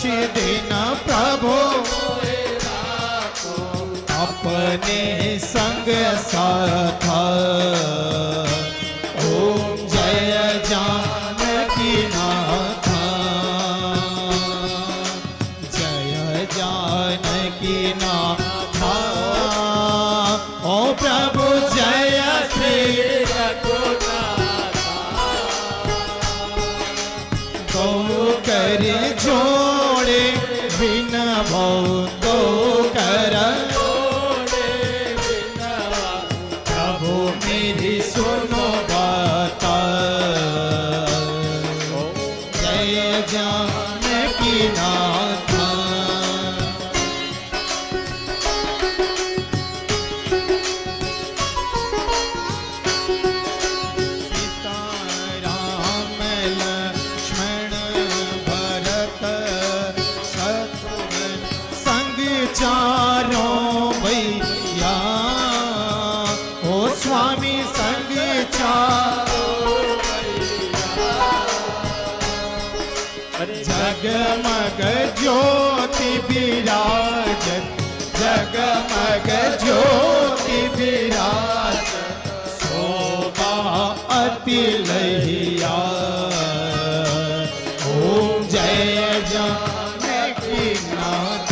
कुछ दिन प्रभु अपने संग साथ। ओम जय जानकी नाथ, जय जानकी नाथ। ओ प्रभु जय श्री रघुनाथ। तो कर जोड़े बिन भव तो कर प्रभु मेरी सुनो बात। जय जानकी नाथ। चारों भैया ओ स्वामी संग चारों जगमग ज्योति विराजत, जगमग ज्योति विराजत, शोभा अति लहिया। ओम जय जानकी नाथ,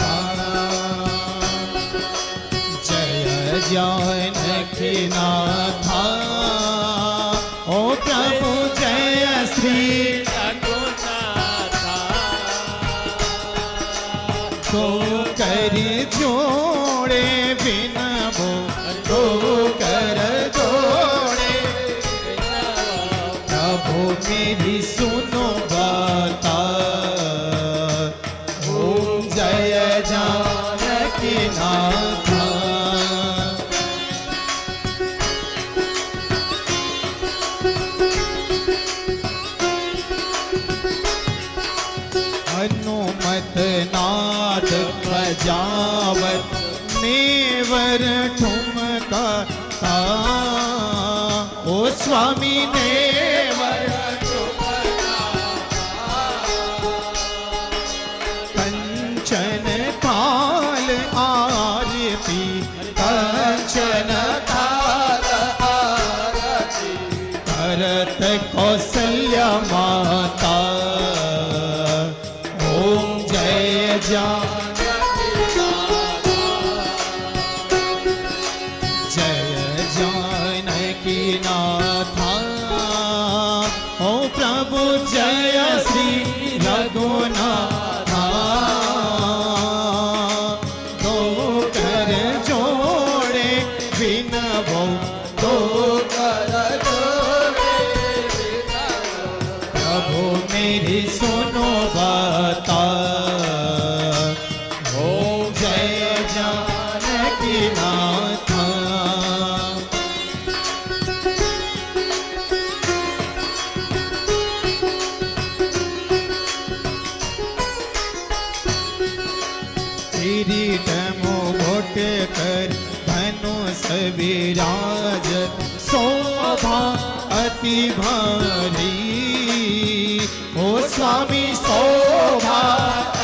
जानकी नाथ। ओ प्रभु जय श्री रघुनाथ। तो कर जोड़े बिन भो तो कर जोड़े प्रभु मेरी सुनो बात। ओम जय जानकी नाथ। हनुमत नाथ बजावत नेवर ठुमका था। ओ स्वामी नेवर ठुमका कंचन काल आरती, कंचन काल आरती करत कौसल्या माता। ओम जय जानकी नाथ, जय जानकी नाथ। ओ प्रभु जय श्री रघुनाथ। दो कर जोड़े बिन भो दो कर जोड़े प्रभु मेरी सुनो बात। ओम जय जानकी नाथ। किरीट मुकुट कर धनुष विराजत, शोभा अति भारी। ओ स्वामी शोभा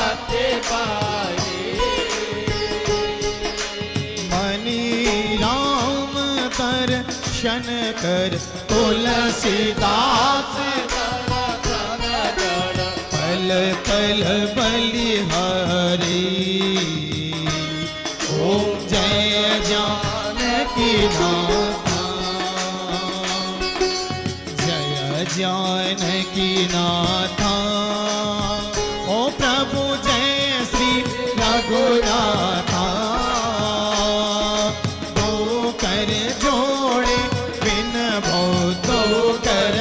अति भारी। मणि राम दर्शन कर तुलसीदास पल पल बलिहारी। ओम जय जानकी नाथ, जय जानकी नाथ। ओ प्रभु जय श्री रघुनाथ। दो कर जोड़े बिन भो दो कर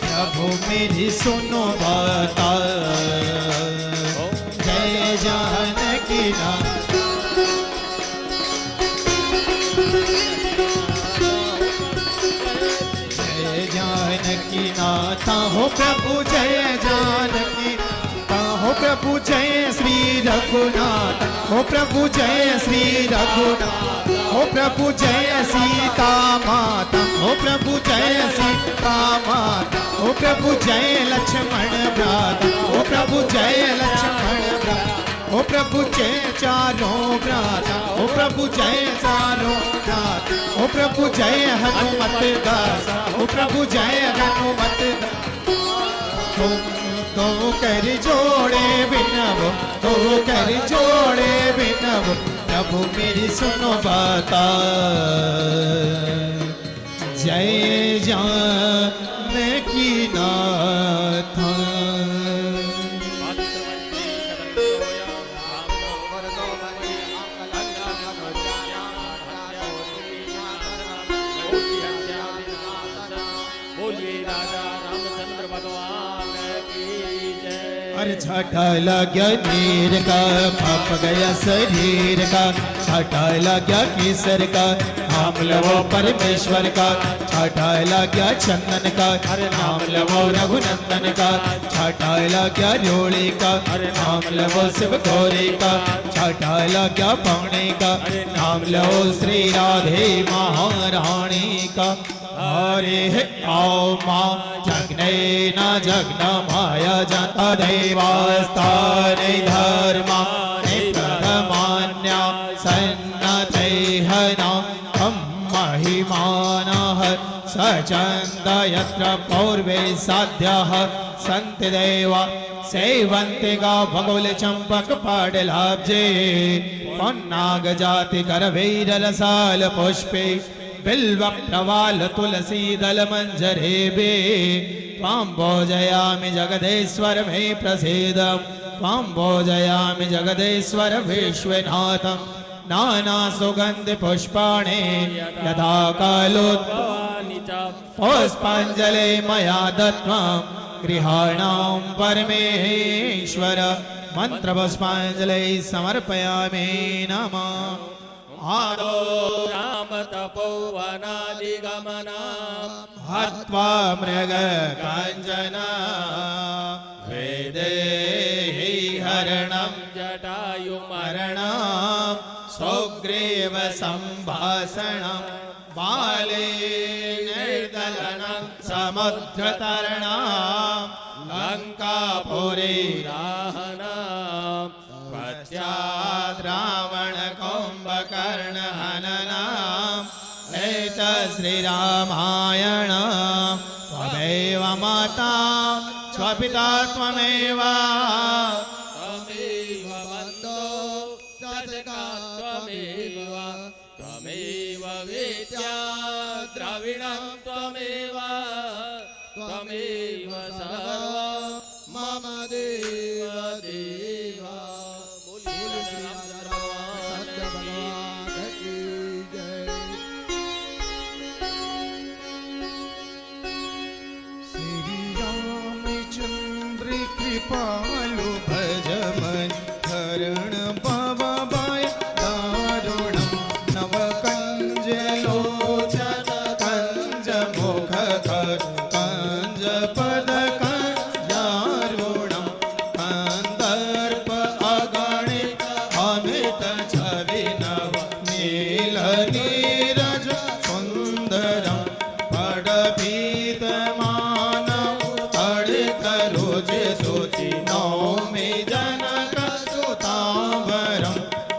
प्रभु मेरी सुनो बात। जय जानकी नाथ, जय जानकी नाथ। हो प्रभु जय जानकी, हो प्रभु जय श्री रघुनाथ, ओ प्रभु जय श्री रघुनाथ, ओ प्रभु जय सीता माता, ओ प्रभु जय सीता माता, ओ प्रभु जय लक्ष्मण भ्राता, ओ प्रभु जय लक्ष्मण भ्राता, ओ प्रभु जय चारों भ्राता, ओ प्रभु जय चारों भ्राता, ओ प्रभु जय हनुमत दासा, ओ प्रभु जय हनुमत दासा। तो कर जोड़े बिनवो, तो कर जोड़े बिनवो, प्रभु मेरी सुनो बाता। जय जानकी नाथ। अरे छाटा लग्या नीर का, पप गया शरीर का, छाटा लग्या केसर का, नाम लवो परमेश्वर का, छाटा लग्या चंदन का, नाम लवो रघुनंदन का, छाटा लग्या रोड़ी का, नाम लवो शिव गौरी का, छाटा लग्या पौने का, नाम लवो श्री राधे महारानी का। हरे आओ माँ जगने न जगन माया जनता देवास्ताने धर्मा प्रधमान्या सन्नते हना हम महिमानः सचन्द यत्र पौर्वे साध्यः सन्ति देवा सेवन्ति गा भगोल चंपक पाडलाब्जे पन्नाग जाति करवीर रसाल पुष्पे बिल्व प्रवाल तुलसी दल मंजरे बे त्वां भोजयामि जगदेश्वर मे प्रसीदं त्वां भोजयामि जगदेश्वर विश्वनाथं नाना सुगंधि पुष्पाणि यथा कालोद्भवानि च पुष्पाञ्जलि मया दत्त्वा गृहाणां परमेश्वर मंत्र पुष्पाञ्जलि समर्पयामि नमः। आदो राम तपोवनादिगमना हत्वा मृग कांचना वैदेही हरणं जटायुमरणं सुग्रीव संभाषणं बाले निर्दलनं समुद्रतरणं लंकापुरी दाहनं पश्चात् रावण कुंभकर्ण हननम् एत श्रीरामायण त्वमेव माता स्वपिता त्वमेव त्वमेव बन्धो च सखा त्वमेव त्वमेव वेद्या द्रविणं त्वमेव त्वमेव सर्वं मम देव देवा। कृपालु भज मन हरण भव भय दारुणं नव कंज लोचन कंज मुख कर कंज पद कंजारुणं कंदर्प अगणित अमित छवि नव नील नीरज सुंदरं पडपीत मानव तड़ित रोज सोचि नौमि जनक सुतावरं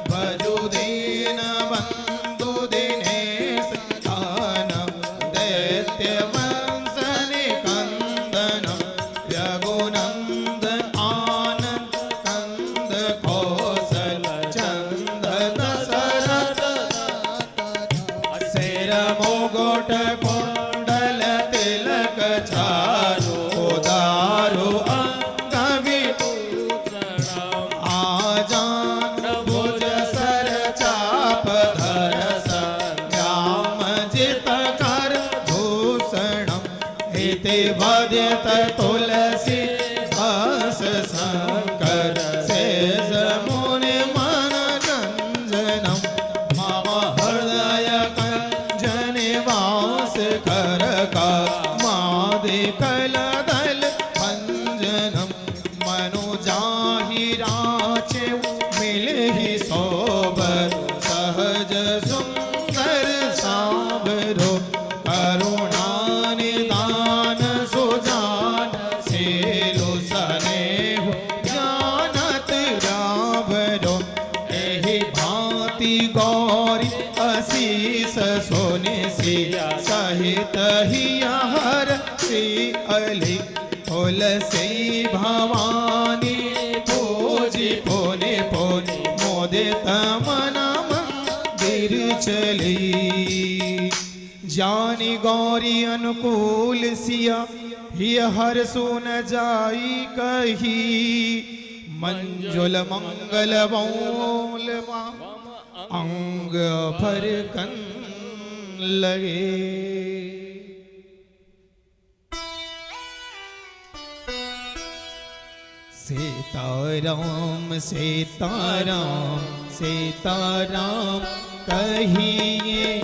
भजु दीन बंधु दिनेश दानं दैत्य वंश निकंदनं रघुनंद आनंद कंद कौशल चंद दशरथ शेर मुकुट कुंडल तिलक चारु दारु आजान भुज सर चाप धर संग्राम जित कर भूषणम इति वद्यत तुलसी दास शंकर शेष मुनि मन रंजनम मम हृदय कंजन वास कर का मादि कल दल भंजनम मनु जाहि राचे कहिया हर से अली तुलसी भवानी पूजी पोने पोने मोदे तमना मंदिर चली। जानी गौरी अनुकूल सिया ये हर सुन जाई कही मंजुल मंगल बोल अंग फरकन लगे। सीताराम सीताराम सीताराम कहिए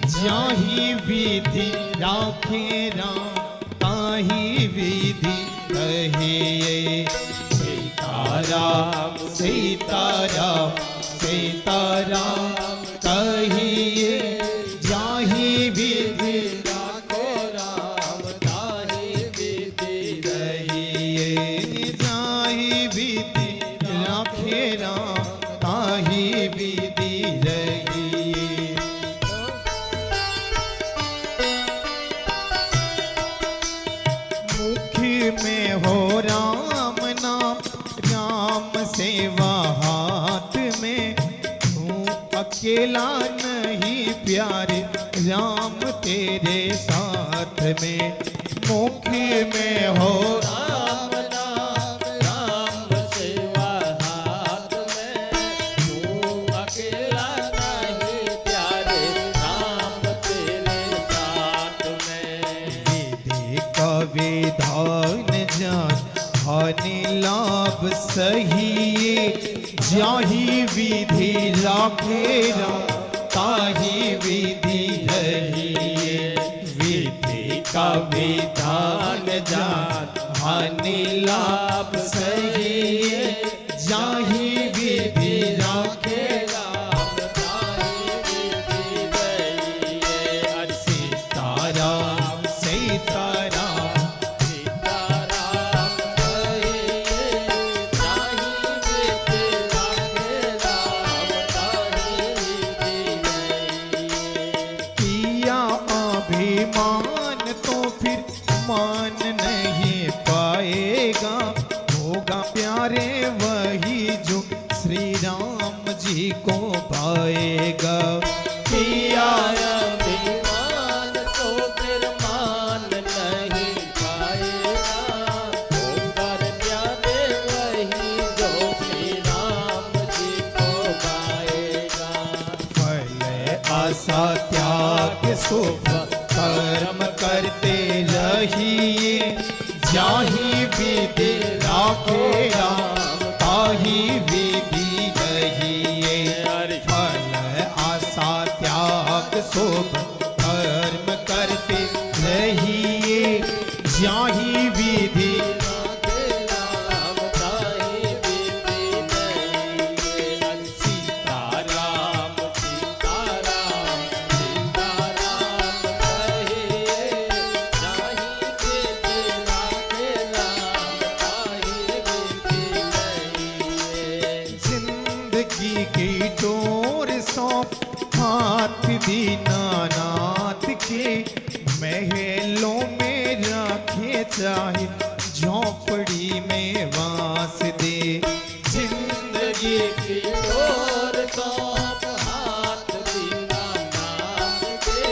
जाहि विधि राखे राम ताहि विधि कहिए। सीताराम सीताराम सीताराम कहिए जाहि विधि राखे राम ताहि विधि कहिए। जाहि विधि राखे राम ताहि विधि रहिए। मुख में हो राम नाम राम सेवा हाथ में तू अकेला नहीं प्यारे राम तेरे साथ में। मुख में हो राम नाम राम सेवा हाथ में तू अकेला नहीं प्यारे राम तेरे साथ में। विधि का विधान जान हानि लाभ सहिए जाहि विधि राखे राम ताहि विधि रहिए। विधि का विधान जान हानि लाभ सहिए जाहि विधि राखे राम ताहि विधि रहिए। सीताराम सीताराम सीताराम कहिए जाहि विधि राखे राम ताहि विधि रहिए। किया अभिमान तो फिर मान नहीं पाएगा होगा प्यारे वही जो श्री राम जी को पाएगा। किया अभिमान तो फिर मान नहीं पाएगा होगा प्यारे वही जो श्री राम जी को पाएगा। फल आशा त्याग शुभ कर्म करते रहिए जाहि विधि राखे राम ताहि विधि रहिए। फल आशा त्याग शुभ कर्म करते रहिए जाहि विधि राखे राम ताहि विधि रहिए। सीताराम सीताराम सीताराम कहिए जाहि विधि राखे राम ताहि विधि रहिए। जिंदगी की डोर सौंप हाथ दीनानाथ के महलों में रखे चाहे झोपड़ी में वास दे। जिंदगी की ओर सौंप हाथ दीनानाथ के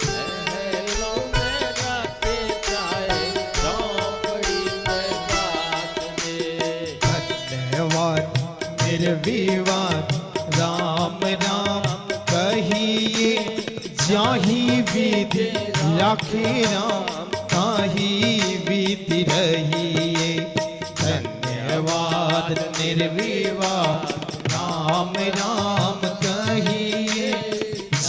महलों में रखे चाहे झोपड़ी में वास दे। धन्यवाद निर्विवाद राम राम कहिए जाहि विधि राखे राम ताहि विधि रहिए। धन्यवाद निर्विवाद राम राम कहिए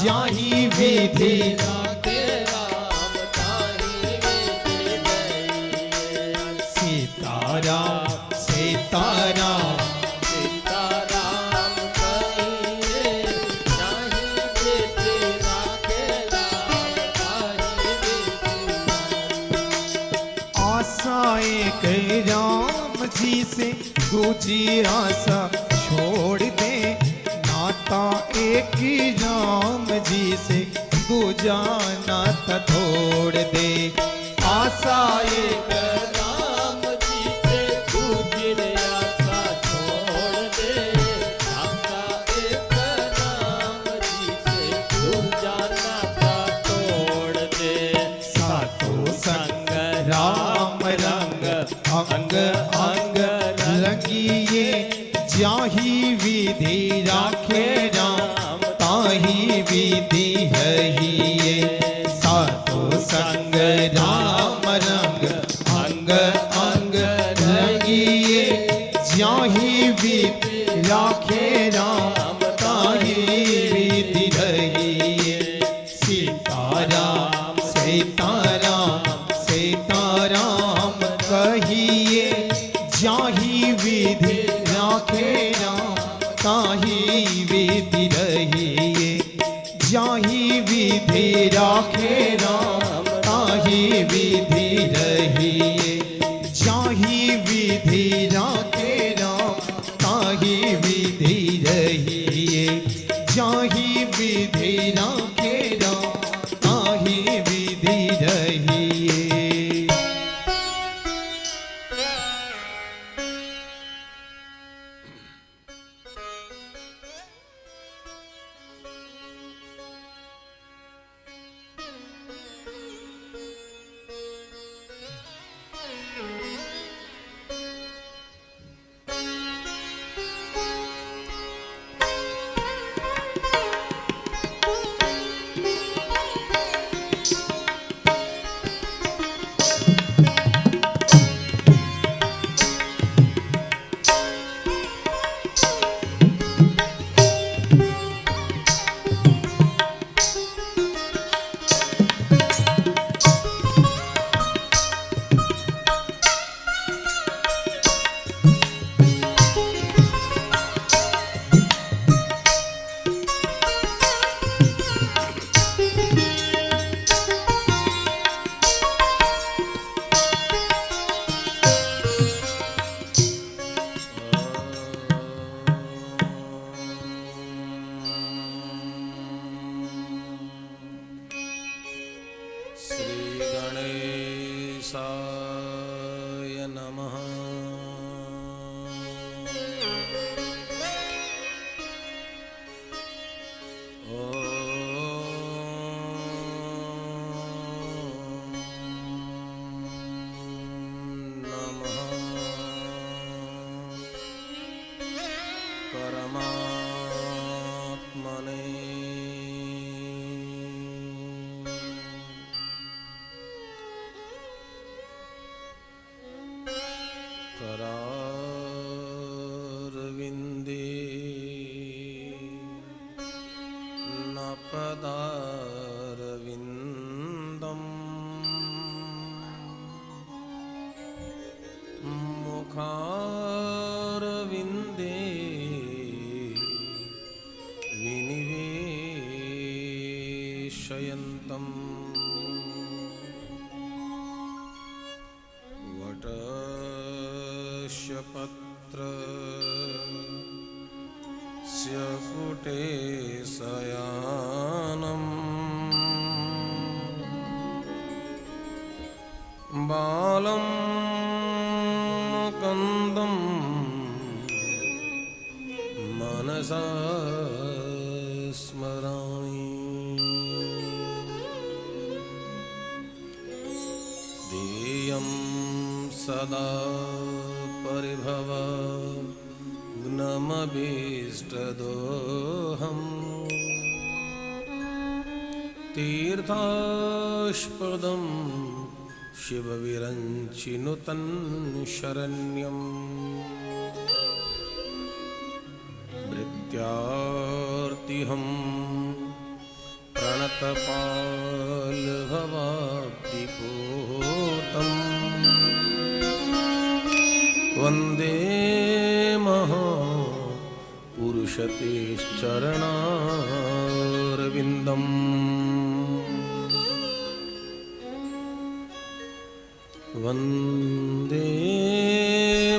जाहि विधि राखे राम ताहि विधि रहिए। सीताराम सीताराम सीताराम कहिए जाहि विधि राखे राम ताहि विधि रहिए। आशाएं कई राम जी से दूजी आशा छोड़ दे नाता एक ही राम जी से दूजा नाथ छोड़ दे। आशा एक राम जी से दूजी रे आशा छोड़ दे। आशा एक राम जी से दूजा नाता तोड़ दे। सातो संग राम रंग अंग अंग रंगिए। जाही विधि राखे राम ताही विधि है। सातो संग राम रंग अंग अंग रंगिए। जाही विधि राखे राम ताही विधि रहिए। सीताराम सीताराम सीताराम कहिए। जाही विधि राखे राम ताही विधि रहिए। जाही विधि राखे राम ताही विधि रहिए। जाही विधि राखे राम ताही विधि रहिए। जाही विधि राखे राम ताही विधि रहिए। गणेशाय नमः। परमात्मने करारविन्दे नपदारविन्दम् मुखारविन्दे विनिवेशयन्तम् वटस्य पत्रस्य पुटे शयानम् बालं मुकुन्दं मनसा स्मरामि। ध्येयं सदा परिभवग्नमभीष्टदोहम् तीर्थास्पदं शिवविरञ्चिनुतं शरण्यम् भृत्यार्तिहं प्रणतपालभवाब्धिपूतम् वन्दे महापुरुषते चरणारविन्दम्। वन्दे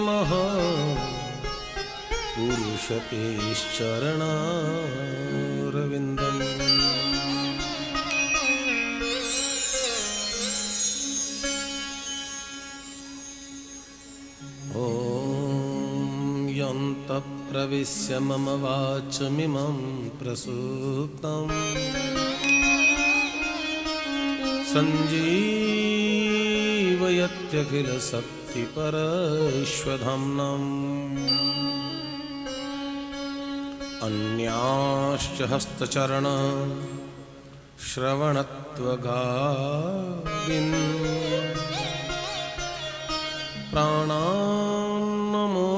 महापुरुषते चरणारविन्दम्। अन्तःप्रविश्य मम वाचमिमं प्रसूक्तम् सञ्जीवयत्यखिलशक्तिपरश्वधाम्नाम् अन्याश्च हस्तचरण श्रवणत्वगादिन् प्राणान्नमो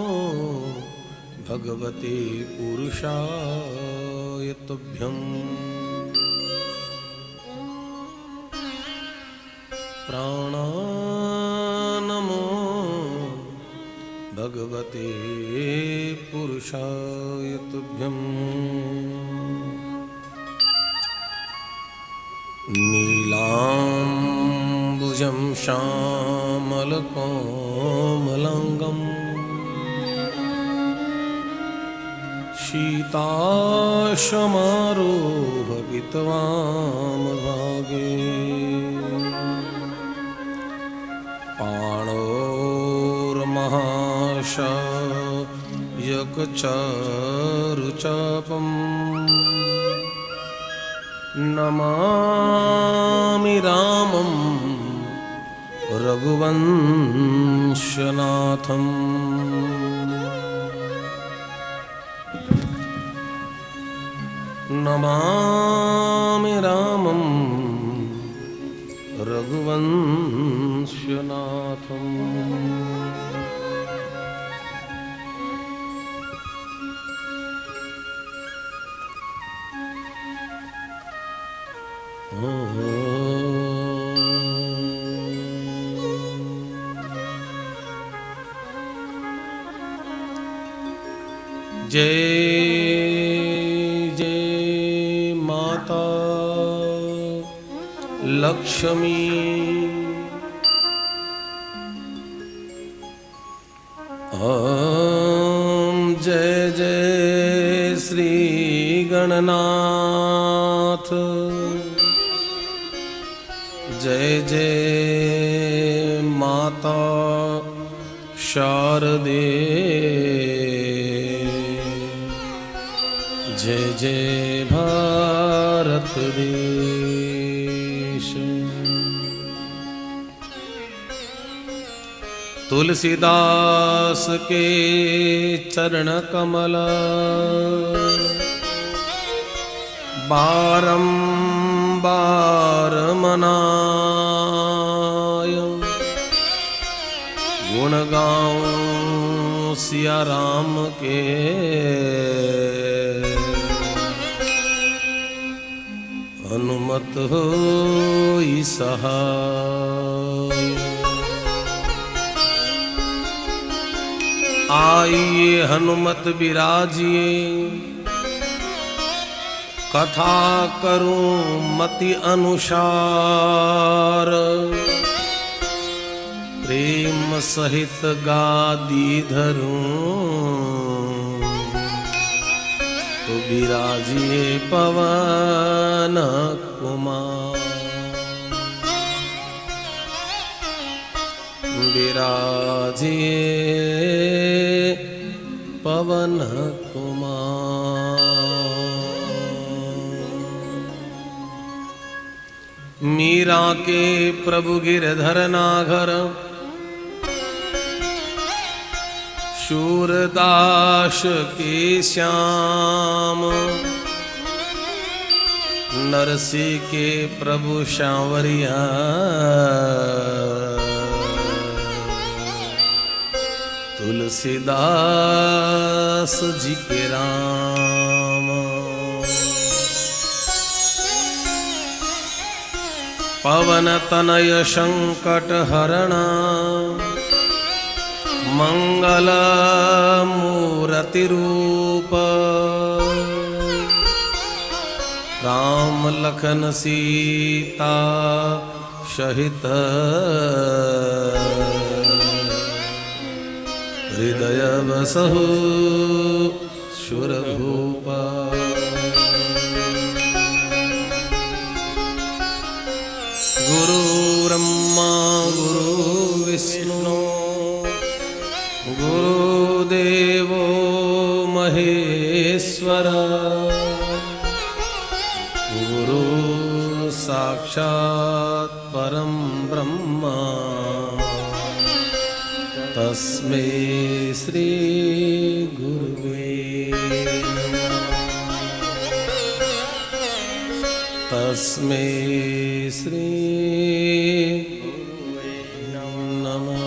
भगवते पुरुषाय तुभ्यम् प्राणान्नमो भगवते पुरुषाय तुभ्यम् नीलाम्बुजं श्यामलकोमलाङ्गम् शीताशमारोहवित्वामभागे पाणोर्महाशायकचारुचापम् नमामि रामं रघुवंशनाथम् नमामि रामं रघुवंशनाथम् जय जय माता लक्ष्मी ॐ जय जय श्री गणनाथ जय जय माता शारदे जय जय भारत देश। तुलसीदास के चरण कमल बारंबार मनाय गुण गाऊं सिया राम के हनुमत होई सहाय। आइए हनुमत बिराजिए कथा करूं मति अनुसार प्रेम सहित गादी धरूं तो बिराजिए पवन कुमार बिराजिए पवन कुमार। मीरा के प्रभु गिरधर नागर शूरदास के श्याम नरसी के प्रभु सांवरिया तुलसीदास जी के राम। पवन तनय संकट हरणा मंगल मूर्ति रूप राम लखन सीता सहित हृदय बसहु सुरभूपा। गुरु ब्रह्मा गुरु विष्णु गुरुदेवो साक्षात् परं ब्रह्म तस्मै श्री गुरुवे तस्मै श्री गुरुवे नमः।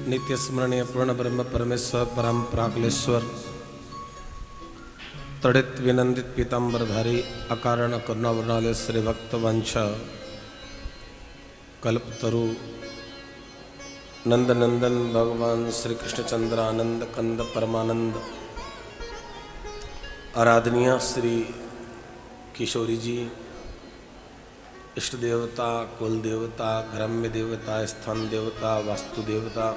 नित्य स्मरणीय पूर्ण ब्रह्म परमेश्वर परम प्राकलेश्वर तड़ित विनंदित पीतांबरधारी अकारण करुणावृणालय श्री भक्त वंश कल्पतरु नंद नंदन भगवान श्री कृष्णचंद्र आनंद कंद परमानंद आराधनीय श्री किशोरी जी इष्ट देवता कुल देवता ग्राम्य देवता स्थान देवता वास्तु देवता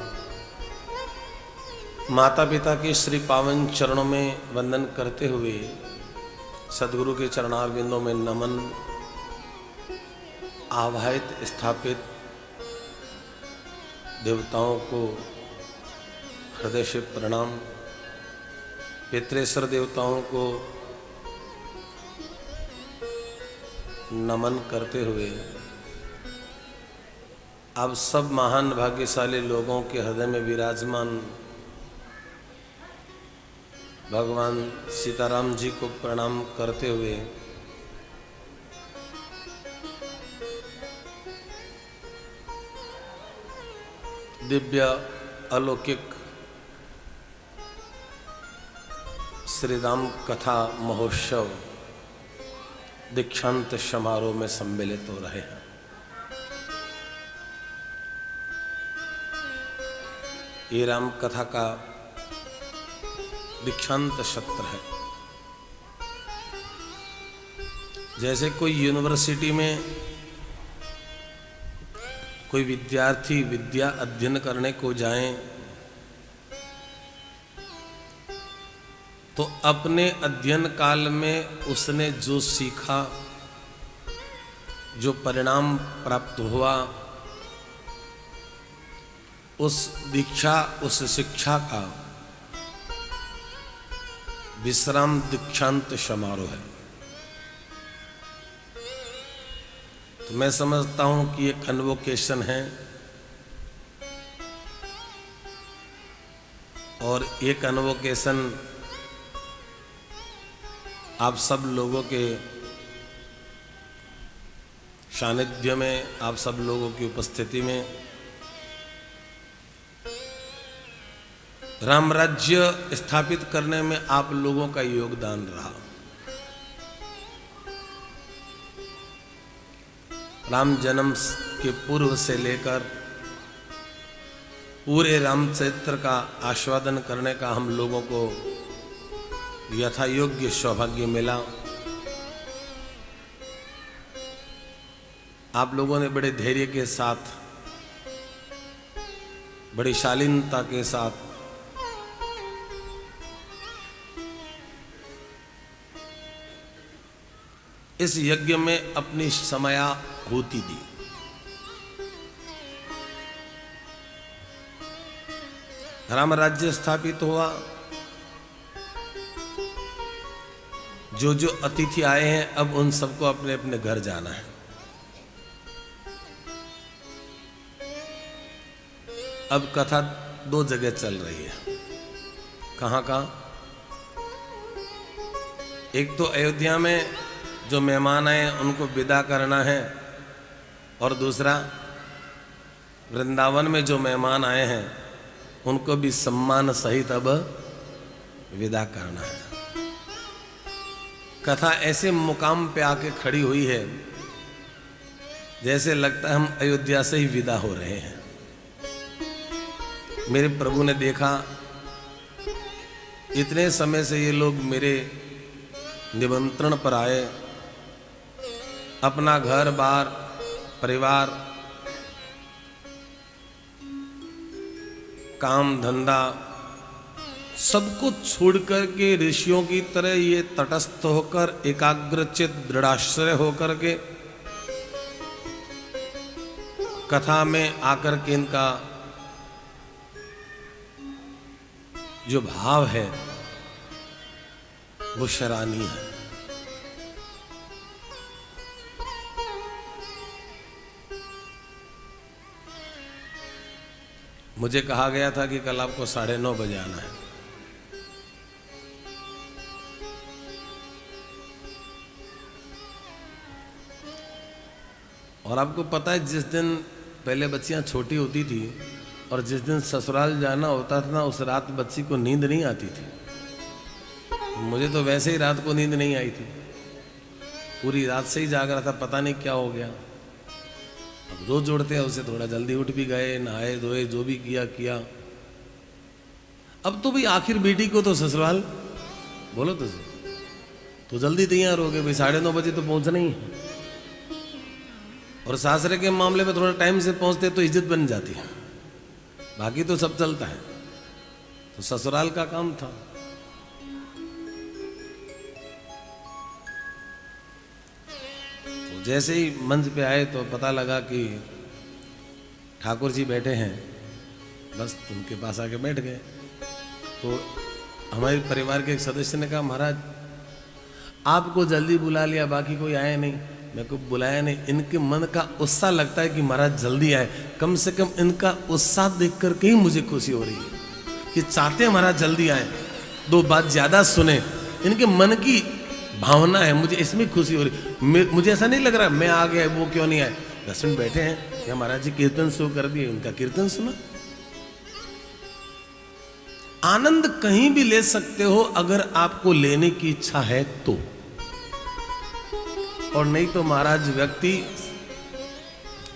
माता पिता के श्री पावन चरणों में वंदन करते हुए सदगुरु के चरणारविंदों में नमन आवाहित स्थापित देवताओं को हृदय से प्रणाम पितृेश्वर देवताओं को नमन करते हुए अब सब महान भाग्यशाली लोगों के हृदय में विराजमान भगवान सीताराम जी को प्रणाम करते हुए दिव्य अलौकिक श्री राम कथा महोत्सव दीक्षांत समारोह में सम्मिलित हो रहे हैं। ये राम कथा का दीक्षांत सत्र है। जैसे कोई यूनिवर्सिटी में कोई विद्यार्थी विद्या अध्ययन करने को जाए तो अपने अध्ययन काल में उसने जो सीखा जो परिणाम प्राप्त हुआ उस दीक्षा उस शिक्षा का विश्राम दीक्षांत समारोह है। तो मैं समझता हूं कि ये कन्वोकेशन है और ये कन्वोकेशन आप सब लोगों के सानिध्य में आप सब लोगों की उपस्थिति में राम राज्य स्थापित करने में आप लोगों का योगदान रहा। राम जन्म के पूर्व से लेकर पूरे रामचरित्र का आस्वादन करने का हम लोगों को यथा योग्य सौभाग्य मिला। आप लोगों ने बड़े धैर्य के साथ बड़ी शालीनता के साथ इस यज्ञ में अपनी समयाहुति दी। राम राज्य स्थापित हुआ। जो जो अतिथि आए हैं अब उन सबको अपने अपने घर जाना है। अब कथा दो जगह चल रही है। कहां कहां? एक तो अयोध्या में जो मेहमान आए उनको विदा करना है और दूसरा वृंदावन में जो मेहमान आए हैं उनको भी सम्मान सहित अब विदा करना है। कथा ऐसे मुकाम पे आके खड़ी हुई है जैसे लगता है हम अयोध्या से ही विदा हो रहे हैं। मेरे प्रभु ने देखा इतने समय से ये लोग मेरे निमंत्रण पर आए, अपना घर बार परिवार काम धंधा सब कुछ छोड़ करके ऋषियों की तरह ये तटस्थ होकर एकाग्रचित दृढ़ाश्रय होकर के कथा में आकर के इनका जो भाव है वो सराहनीय है। मुझे कहा गया था कि कल आपको 9:30 बजे आना है। और आपको पता है, जिस दिन पहले बच्चियां छोटी होती थी और जिस दिन ससुराल जाना होता था ना, उस रात बच्ची को नींद नहीं आती थी। मुझे तो वैसे ही रात को नींद नहीं आई थी, पूरी रात से ही जाग रहा था, पता नहीं क्या हो गया। अब रोज जोड़ते हैं उसे, थोड़ा जल्दी उठ भी गए, नहाए धोए, जो भी किया। अब तो भाई आखिर बेटी को तो ससुराल बोलो तो जल्दी तैयार हो गए भाई, 9:30 बजे तो पहुंचना ही है। और सासरे के मामले में थोड़ा टाइम से पहुंचते तो इज्जत बन जाती है, बाकी तो सब चलता है। तो ससुराल का काम था। तो जैसे ही मंच पे आए तो पता लगा कि ठाकुर जी बैठे हैं, बस उनके पास आके बैठ गए। तो हमारे परिवार के एक सदस्य ने कहा, महाराज आपको जल्दी बुला लिया, बाकी कोई आया नहीं। मेरे को बुलाया नहीं, इनके मन का उत्साह लगता है कि महाराज जल्दी आए। कम से कम इनका उत्साह देख करके ही मुझे खुशी हो रही है कि चाहते हैं महाराज जल्दी आए, 2 बात ज्यादा सुने। इनके मन की भावना है, मुझे इसमें खुशी हो रही। मुझे ऐसा नहीं लग रहा मैं आ गया वो क्यों नहीं आए। 10 मिनट बैठे हैं या महाराज जी कीर्तन शुरू कर दिए, उनका कीर्तन सुना। आनंद कहीं भी ले सकते हो अगर आपको लेने की इच्छा है तो, और नहीं तो महाराज व्यक्ति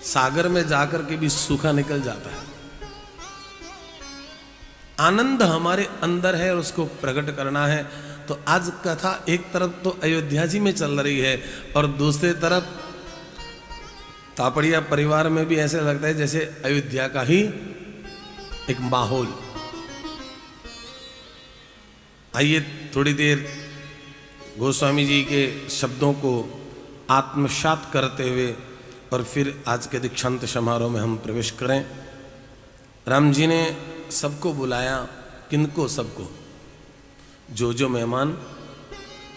सागर में जाकर के भी सूखा निकल जाता है। आनंद हमारे अंदर है और उसको प्रकट करना है। तो आज कथा एक तरफ तो अयोध्या जी में चल रही है और दूसरी तरफ तापड़िया परिवार में भी ऐसे लगता है जैसे अयोध्या का ही एक माहौल। आइए थोड़ी देर गोस्वामी जी के शब्दों को आत्मसात करते हुए और फिर आज के दीक्षांत समारोह में हम प्रवेश करें। राम जी ने सबको बुलाया, किनको? सबको, जो मेहमान,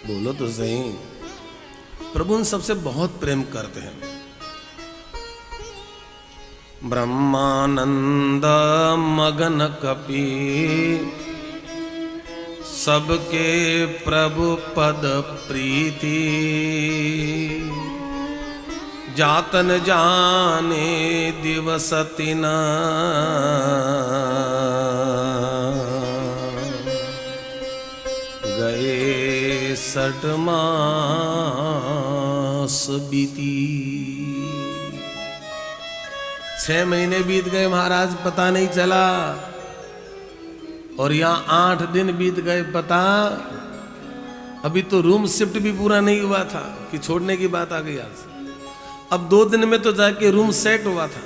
बोलो तो सही। प्रभु उन सबसे बहुत प्रेम करते हैं। ब्रह्मानंद मगन कपि सबके प्रभु पद प्रीति, जातन जाने दिवस तिन गए 6 मास बीती। 6 महीने बीत गए महाराज, पता नहीं चला। और यहाँ 8 दिन बीत गए, पता अभी तो रूम शिफ्ट भी पूरा नहीं हुआ था कि छोड़ने की बात आ गई आज। अब 2 दिन में तो जाके रूम सेट हुआ था।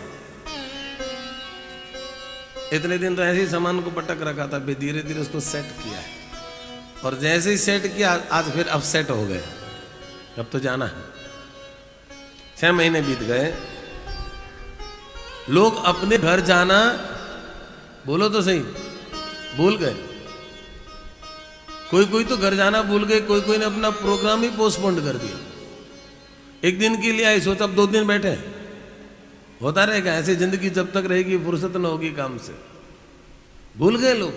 इतने दिन तो ऐसे ही सामान को पटक रखा था, फिर धीरे धीरे उसको सेट किया है। और जैसे ही सेट किया आज फिर अब सेट हो गए, अब तो जाना है। 6 महीने बीत गए। लोग अपने घर जाना, बोलो तो सही, भूल गए। कोई तो घर जाना भूल गए, कोई ने अपना प्रोग्राम ही पोस्टपोन कर दिया। एक दिन के लिए आई, सोचा अब 2 दिन बैठे, होता रहेगा ऐसे। जिंदगी जब तक रहेगी फुर्सत न होगी काम से, भूल गए लोग।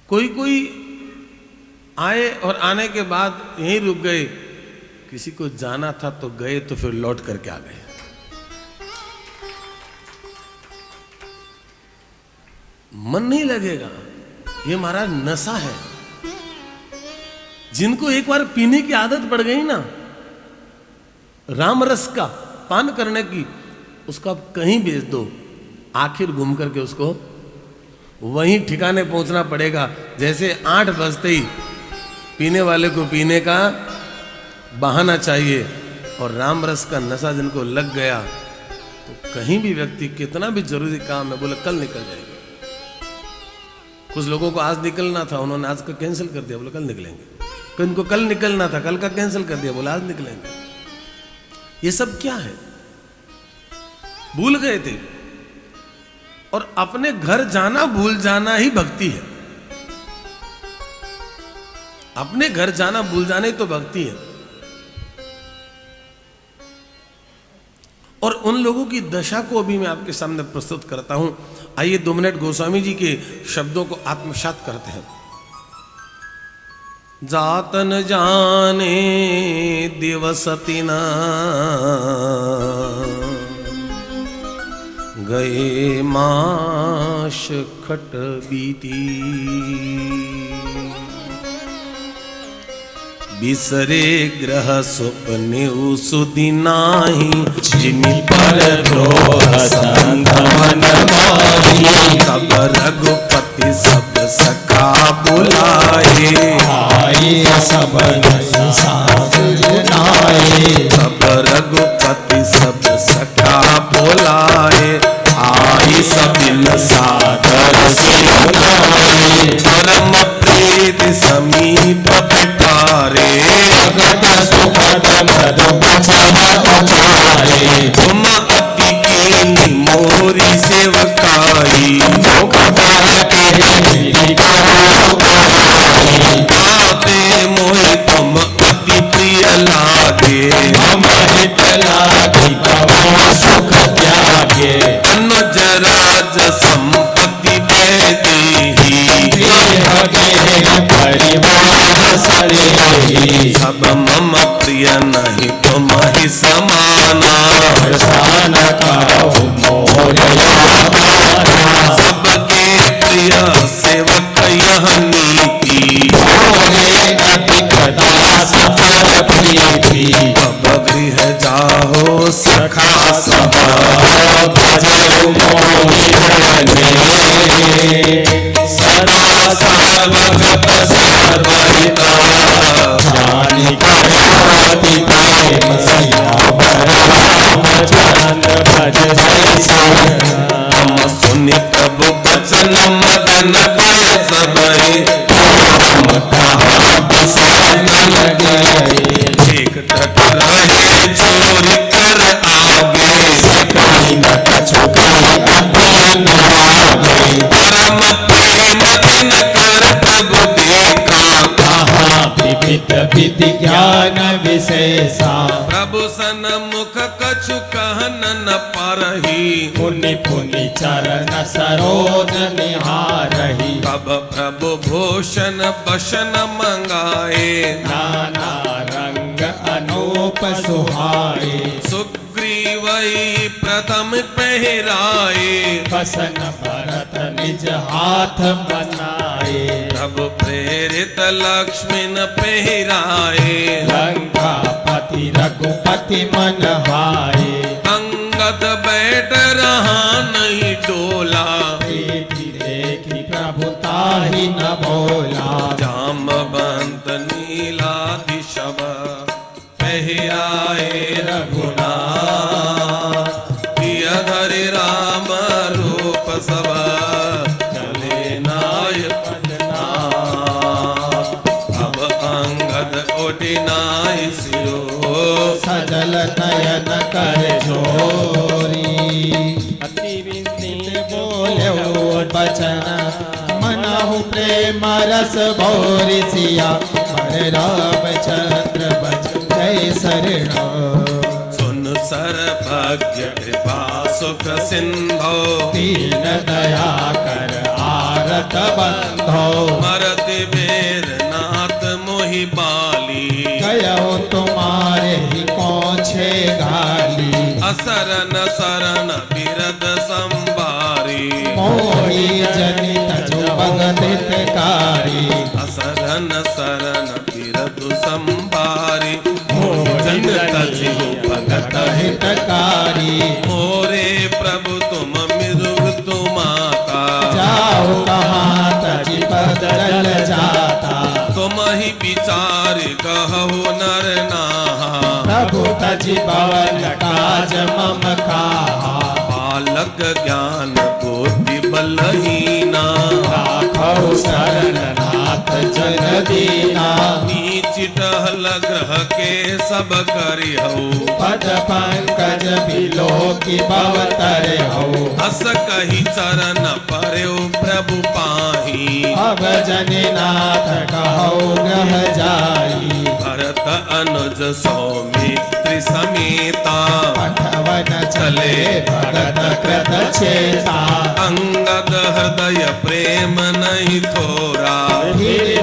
कोई आए और आने के बाद यहीं रुक गए। किसी को जाना था तो गए, तो फिर लौट करके आ गए। मन नहीं लगेगा, ये महाराज नशा है। जिनको एक बार पीने की आदत पड़ गई ना, राम रस का पान करने की, उसको आप कहीं बेच दो, आखिर घूम करके उसको वहीं ठिकाने पहुंचना पड़ेगा। जैसे 8 बजते ही पीने वाले को पीने का बहाना चाहिए, और राम रस का नशा जिनको लग गया तो कहीं भी व्यक्ति कितना भी जरूरी काम है, बोले कल निकल जाएगा। कुछ लोगों को आज निकलना था, उन्होंने आज का कैंसिल कर दिया, बोले कल निकलेंगे। इनको कल निकलना था, कल का कैंसिल कर दिया, बोले आज निकलेंगे। ये सब क्या है? भूल गए थे। और अपने घर जाना भूल जाना ही भक्ति है। अपने घर जाना भूल जाना ही तो भक्ति है। और उन लोगों की दशा को भी मैं आपके सामने प्रस्तुत करता हूं। आइए 2 मिनट गोस्वामी जी के शब्दों को आत्मसात करते हैं। जातन जाने दिवसति न गए माश खट बीती, बिसरे ग्रह स्वप्ने सुदिनाही, जिमि पर द्रोह संग मन माही। सब रघुपति सब सखा बुलाए, आए सब नाये। सब रघुपति सब सखा बुलाए, आई सबिन सादर सुनाए। परम प्रीत समीप बिठारे, भगत सुखद मधु बचन उचारे। तुम अति कीनी मोरी सेवकाई, आते मोहि तुम अति प्रिय लागे। अमृत लागी तब सुख त्यागे। अनुज राज संपत्ति देहि, परिवार सरे। सब मम प्रिय नहीं तुम ही समाना। सान करो मोरया माना। सबके प्रिय सेवक यह नीति, मोरे अधिक दास पर प्रीति। अब गृह जाहो सखा सभा, भजो मोहि रणे। सदा सर्वगत सर्वहिता, जानि करोति प्रेम सियावर। रामचंद्र भज जय हम सुनि प्रभु बचन मगन भय सबहि। एक टक रहे चोरी कर आगे, परम प्रेम दिन कर प्रभु देखा। विधि ज्ञान विशेषा, प्रभु सन्मुख कछु कहन न परही। पुनि पुनि चरण सरोज निहारहि। तब प्रभु भूषण बसन मंगाए, नाना रंग अनूप सुहाए। सुग्रीवई प्रथम पहराए, बसन भरत निज हाथ बनाए। प्रभु प्रेरित लक्ष्मण पहराए। लंकापति रघुपति मन भाए। अंगद बैठ रहा नहीं डोला, प्रीति देखी प्रभु ताहि न बोला। जामवंत नीलादिशव पहराए रघुनाथ। प्रिय धरि राम रूप सब चले नायक नाथ। अब अंगद उठि नाहि सिरो, सजल नयन कर जोरी। अति विनीत बोले बचन, मनहु प्रेम रस भोरि सिया। पर रामचंद्र भज जय शरण। सुन सर्वज्ञ कृपा सुख सिंधो, दीन दया कर आरत बंधो। मरति बेर नाथ मोहि बाली। गयो तुम्हारे ही पहुँचे घाली। असरन शरण बिरद संबारी, मोही जनित जो भगत कारी। असरन शरण बिरद संबारी। जन तजि भगत हितकारी। मोरे प्रभु तुम मृदु तुमाता। जाओ कहाँ तजि बदल जाता। तुम ही विचार कहु नर नाहा। प्रभु तजि भवन काज मम काहा। बालक ज्ञान बुद्धि बलहीना। राखो रहु शरण नाथ जन दीना। नीच टहल ग्रह के सब करि हऊ, पद पंकज बिलो की भवतर हो। हस कही चरण पर्यो प्रभु पाही, अब जनिनाथ कहो ग्रह जाई। भरत अनुज सौमित्र समेता, पठवन चले भरत कृत चेता। अंगद हृदय प्रेम नहीं थोरा,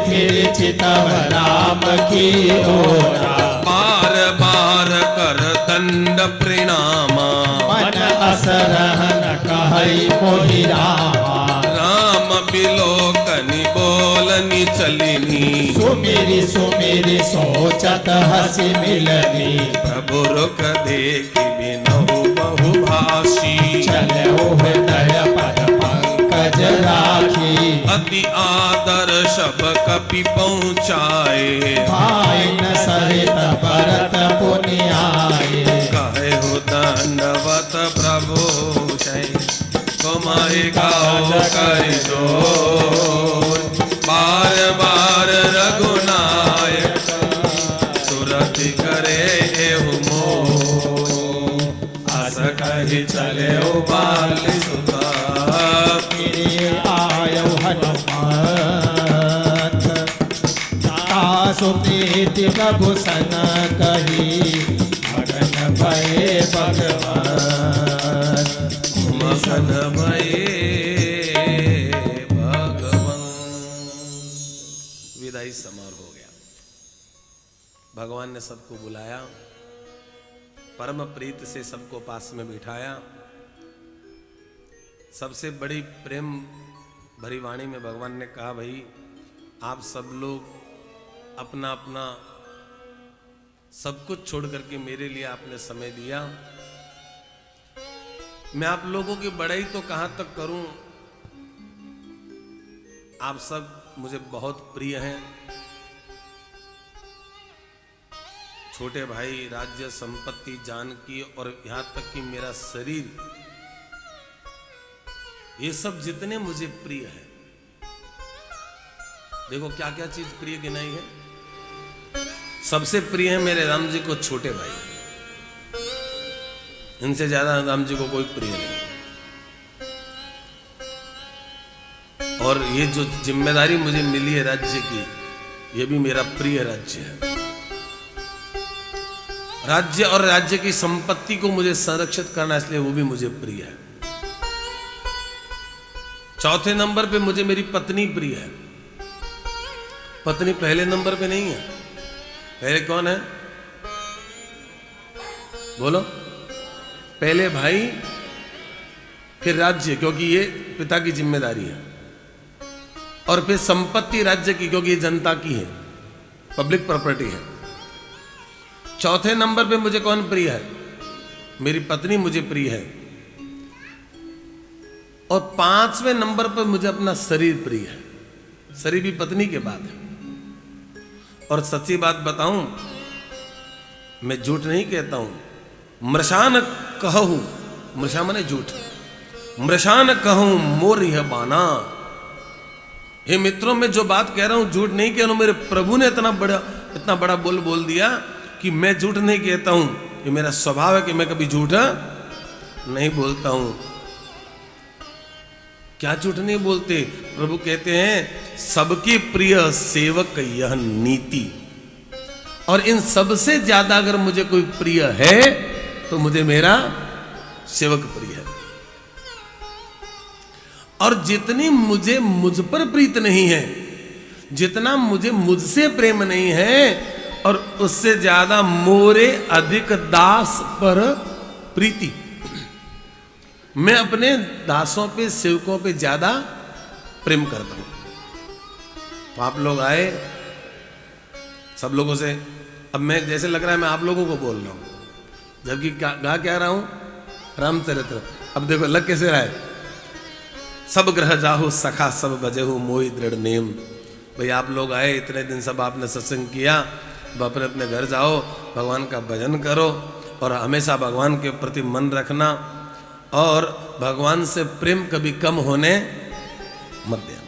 फिर चितव राम की ओरा। बार बार कर दंड प्रणामा, मन असरहन कहई मोहि रामा। राम बिलोकनि बोलनि चलिनी, सुमिरि सुमिरि सोचत हसी मिलनी। प्रभु रुख देखि बिनहु बहु भाषी, चलो हृदय पद पंकज राखी। अति आदर सब कपि पहुँचाए, भाई न सहित भरत पुनियाए। कहे हो दंडवत प्रभु जय, तुम्हारे गाओ कर जोर। बार बार रघुनायक सुरत करे एहु मोर, अस कहि चले बाल सुता। आयो हनुमान सुप्रीति प्रभु सन कही। मगन भये भगवान, मगन भये भगवान। विदाई समारोह हो गया। भगवान ने सबको बुलाया, परम प्रीत से सबको पास में बिठाया। सबसे बड़ी प्रेम भरी वाणी में भगवान ने कहा, भाई आप सब लोग अपना अपना सब कुछ छोड़ करके मेरे लिए आपने समय दिया। मैं आप लोगों की बड़ाई तो कहां तक करूं, आप सब मुझे बहुत प्रिय हैं। छोटे भाई, राज्य, संपत्ति, जानकी और यहां तक कि मेरा शरीर, ये सब जितने मुझे प्रिय है। देखो क्या क्या चीज प्रिय गिनाई है। सबसे प्रिय है मेरे राम जी को छोटे भाई, इनसे ज्यादा राम जी को कोई प्रिय नहीं। और ये जो जिम्मेदारी मुझे मिली है राज्य की, ये भी मेरा प्रिय राज्य है। राज्य और राज्य की संपत्ति को मुझे संरक्षित करना, इसलिए वो भी मुझे प्रिय है। चौथे नंबर पे मुझे मेरी पत्नी प्रिय है। पत्नी पहले नंबर पे नहीं है। पहले कौन है? बोलो। पहले भाई, फिर राज्य, क्योंकि ये पिता की जिम्मेदारी है, और फिर संपत्ति राज्य की, क्योंकि ये जनता की है, पब्लिक प्रॉपर्टी है। चौथे नंबर पे मुझे कौन प्रिय है? मेरी पत्नी मुझे प्रिय है। और पांचवें नंबर पर मुझे अपना शरीर प्रिय है। शरीर भी पत्नी के बाद है। और सच्ची बात बताऊं, मैं झूठ नहीं कहता हूं। मृषान कहूं, मृषा माने झूठ, मृषान कहूं मोर यह बाना। हे मित्रों, मैं जो बात कह रहा हूं झूठ नहीं कह रहा हूं। मेरे प्रभु ने इतना बड़ा बोल दिया कि मैं झूठ नहीं कहता हूं। ये मेरा स्वभाव है कि मैं कभी झूठ नहीं बोलता हूं। क्या झूठ नहीं बोलते? प्रभु कहते हैं सबकी प्रिय सेवक यह नीति। और इन सबसे ज्यादा अगर मुझे कोई प्रिय है तो मुझे मेरा सेवक प्रिय है। और जितनी मुझे मुझ पर प्रीत नहीं है, जितना मुझे मुझसे प्रेम नहीं है, और उससे ज्यादा मोरे अधिक दास पर प्रीति। मैं अपने दासों पे, सेवकों पे ज्यादा प्रेम करता हूं। तो आप लोग आए, सब लोगों से, अब मैं जैसे लग रहा है मैं आप लोगों को बोल रहा हूं, जबकि गा क्या रहा हूं? रामचरित्र। अब देखो लग कैसे रहा है। सब ग्रह जाहु सखा सब बजेहु मोहि दृढ़ नेम। भाई आप लोग आए, इतने दिन सब आपने सत्संग किया, अब अपने अपने घर जाओ, भगवान का भजन करो, और हमेशा भगवान के प्रति मन रखना, और भगवान से प्रेम कभी कम होने मत देना।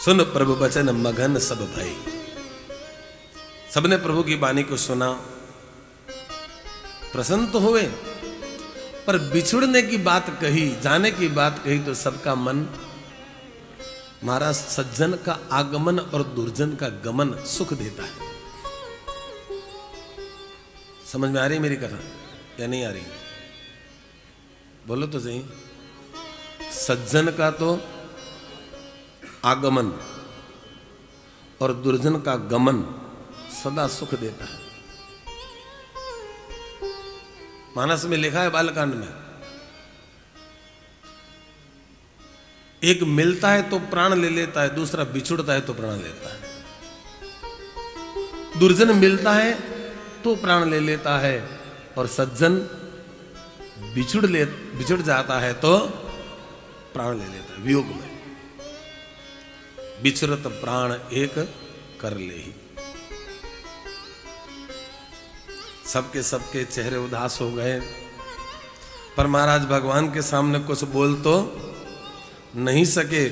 सुन प्रभु बचन मगन सब भाई। सबने प्रभु की वाणी को सुना, प्रसन्न तो हुए, पर बिछुड़ने की बात कही, जाने की बात कही तो सबका मन, महाराज सज्जन का आगमन और दुर्जन का गमन सुख देता है। समझ में आ रही मेरी कथा या नहीं आ रही? बोलो तो सही। सज्जन का तो आगमन और दुर्जन का गमन सदा सुख देता है। मानस में लिखा है बालकांड में, एक मिलता है तो प्राण ले लेता है, दूसरा बिछुड़ता है तो प्राण लेता है। दुर्जन मिलता है तो प्राण ले लेता है, और सज्जन बिछुड़ जाता है तो प्राण ले लेता है। वियोग में बिछुरत प्राण एक कर ले ही। सबके चेहरे उदास हो गए, पर महाराज भगवान के सामने कुछ बोल तो नहीं सके,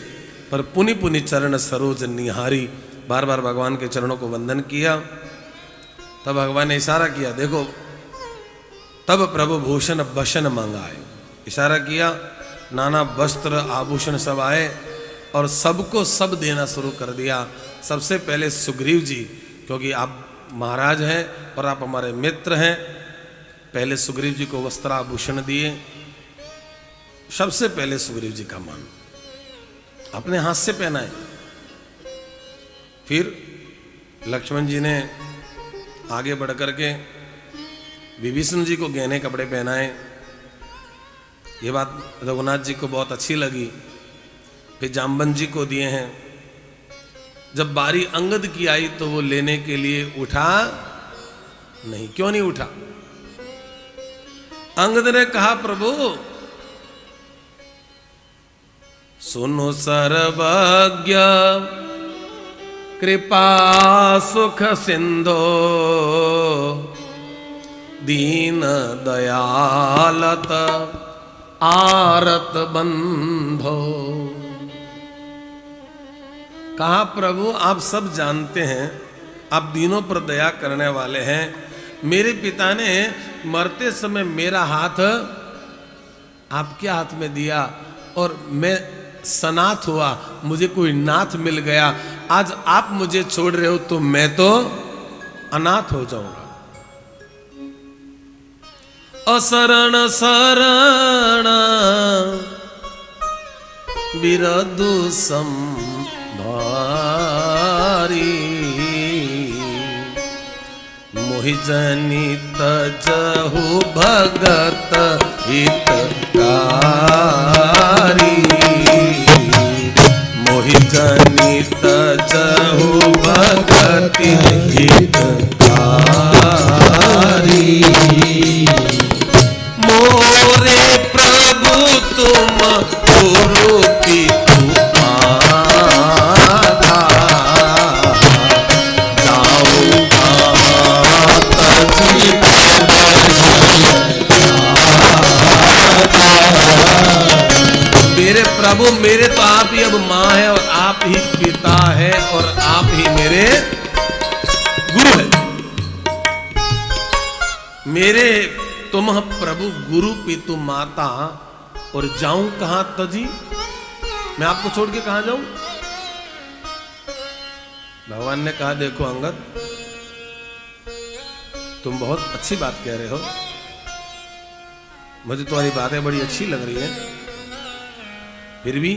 पर पुनि पुनि चरण सरोज निहारी, बार बार भगवान के चरणों को वंदन किया। तब भगवान ने इशारा किया, देखो तब प्रभु भूषण बशन मंगाए, इशारा किया, नाना वस्त्र आभूषण सब आए और सबको सब देना शुरू कर दिया। सबसे पहले सुग्रीव जी, क्योंकि आप महाराज हैं और आप हमारे मित्र हैं, पहले सुग्रीव जी को वस्त्र आभूषण दिए। सबसे पहले सुग्रीव जी का मान अपने हाथ से पहनाए। फिर लक्ष्मण जी ने आगे बढ़ करके विभीषण जी को गहने कपड़े पहनाए। ये बात रघुनाथ जी को बहुत अच्छी लगी। फिर जाम्बन जी को दिए हैं। जब बारी अंगद की आई तो वो लेने के लिए उठा नहीं। क्यों नहीं उठा? अंगद ने कहा, प्रभु सुनो सर्वज्ञ कृपा सुख सिंधो दीन दयालत आरत बंधो। कहा, प्रभु आप सब जानते हैं, आप दीनों पर दया करने वाले हैं। मेरे पिता ने मरते समय मेरा हाथ आपके हाथ में दिया और मैं सनाथ हुआ, मुझे कोई नाथ मिल गया। आज आप मुझे छोड़ रहे हो तो मैं तो अनाथ हो जाऊंगा। असरण शरण बिरदु संभारी, मोहि जनित जहु भगत हितकारी, मोहि जनित जहु भगत हितकारी। मोरे प्रभु तुम गुरु पितु माता, जाओ मेरे प्रभु, मेरे तो आप ही अब माँ है और आप ही पिता है और आप ही मेरे गुरु है। मेरे तुम प्रभु गुरु पितु माता, और जाऊं कहां तजी? मैं आपको छोड़ के कहां जाऊं? भगवान ने कहा, देखो अंगद, तुम बहुत अच्छी बात कह रहे हो, मुझे तुम्हारी बातें बड़ी अच्छी लग रही है, फिर भी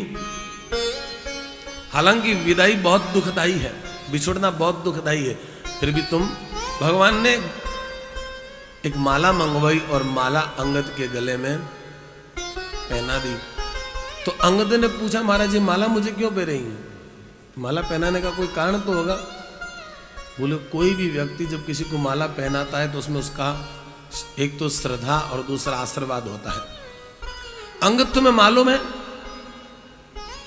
हालांकि विदाई बहुत दुखदाई है, बिछुड़ना बहुत दुखदाई है, फिर भी तुम, भगवान ने एक माला मंगवाई और माला अंगद के गले में पहना दी। तो अंगद ने पूछा, महाराज जी माला मुझे क्यों पहन रही है? माला पहनाने का कोई कारण तो होगा। बोले, कोई भी व्यक्ति जब किसी को माला पहनाता है तो उसमें उसका एक तो श्रद्धा और दूसरा आशीर्वाद होता है। अंगद तुम्हें मालूम है,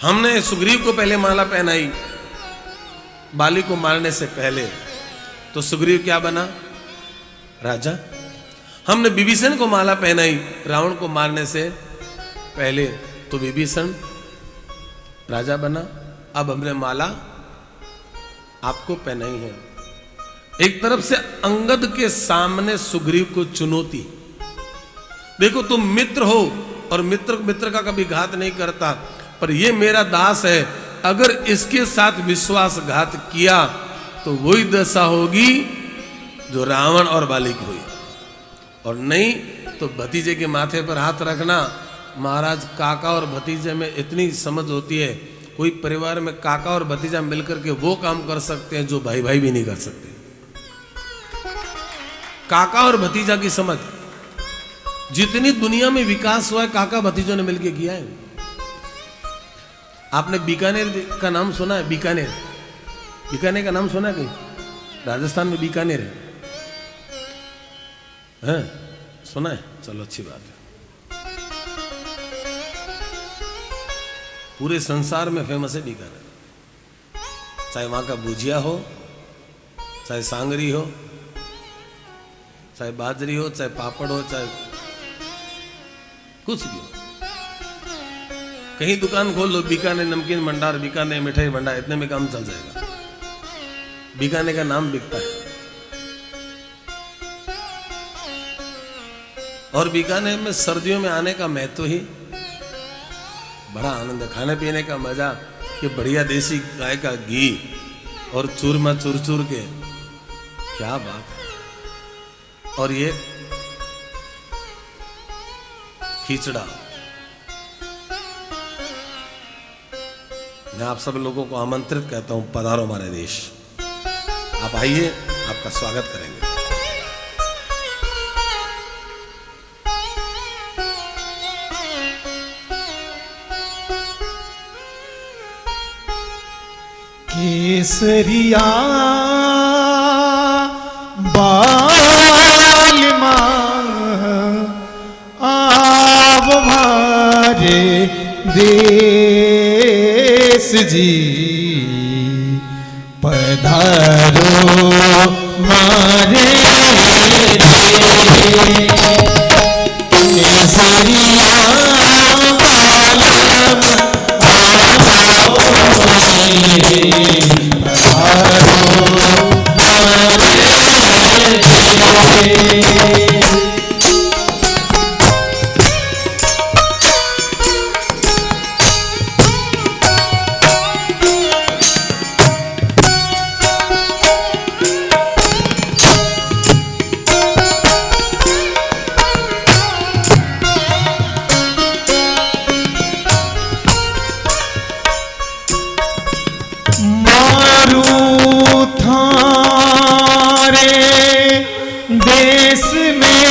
हमने सुग्रीव को पहले माला पहनाई बाली को मारने से पहले, तो सुग्रीव क्या बना? राजा। हमने विभीषण को माला पहनाई रावण को मारने से पहले, तो विभीषण राजा बना। अब हमने माला आपको पहनाई है। एक तरफ से अंगद के सामने सुग्रीव को चुनौती, देखो तुम मित्र हो और मित्र मित्र का कभी घात नहीं करता, पर ये मेरा दास है, अगर इसके साथ विश्वासघात किया तो वही दशा होगी जो रावण और बाली की हुई, और नहीं तो भतीजे के माथे पर हाथ रखना। महाराज काका और भतीजे में इतनी समझ होती है, कोई परिवार में काका और भतीजा मिलकर के वो काम कर सकते हैं जो भाई भाई भी नहीं कर सकते। काका और भतीजा की समझ, जितनी दुनिया में विकास हुआ है काका भतीजों ने मिलकर किया है। आपने बीकानेर का नाम सुना है? बीकानेर, बीकानेर का नाम सुना है कहीं? राजस्थान में बीकानेर है, सुना है? चलो अच्छी बात है। पूरे संसार में फेमस है बीकानेर, चाहे वहां का भुजिया हो, चाहे सांगरी हो, चाहे बाजरी हो, चाहे पापड़ हो, चाहे कुछ भी हो। कहीं दुकान खोल लो, बीकानेर नमकीन भंडार, बीकानेर मिठाई भंडार, इतने में काम चल जाएगा। बीकानेर का नाम बिकता है। और बीकानेर में सर्दियों में आने का महत्व ही बड़ा आनंद है। खाने पीने का मजा, कि बढ़िया देसी गाय का घी और चूरमा चूर चूर के, क्या बात है। और ये खिचड़ा, मैं आप सब लोगों को आमंत्रित कहता हूं, पधारो हमारे देश, आप आइए, आपका स्वागत करेंगे। केसरिया बालमा आव हमारे देश जी, पधारो मारे केसरिया देश में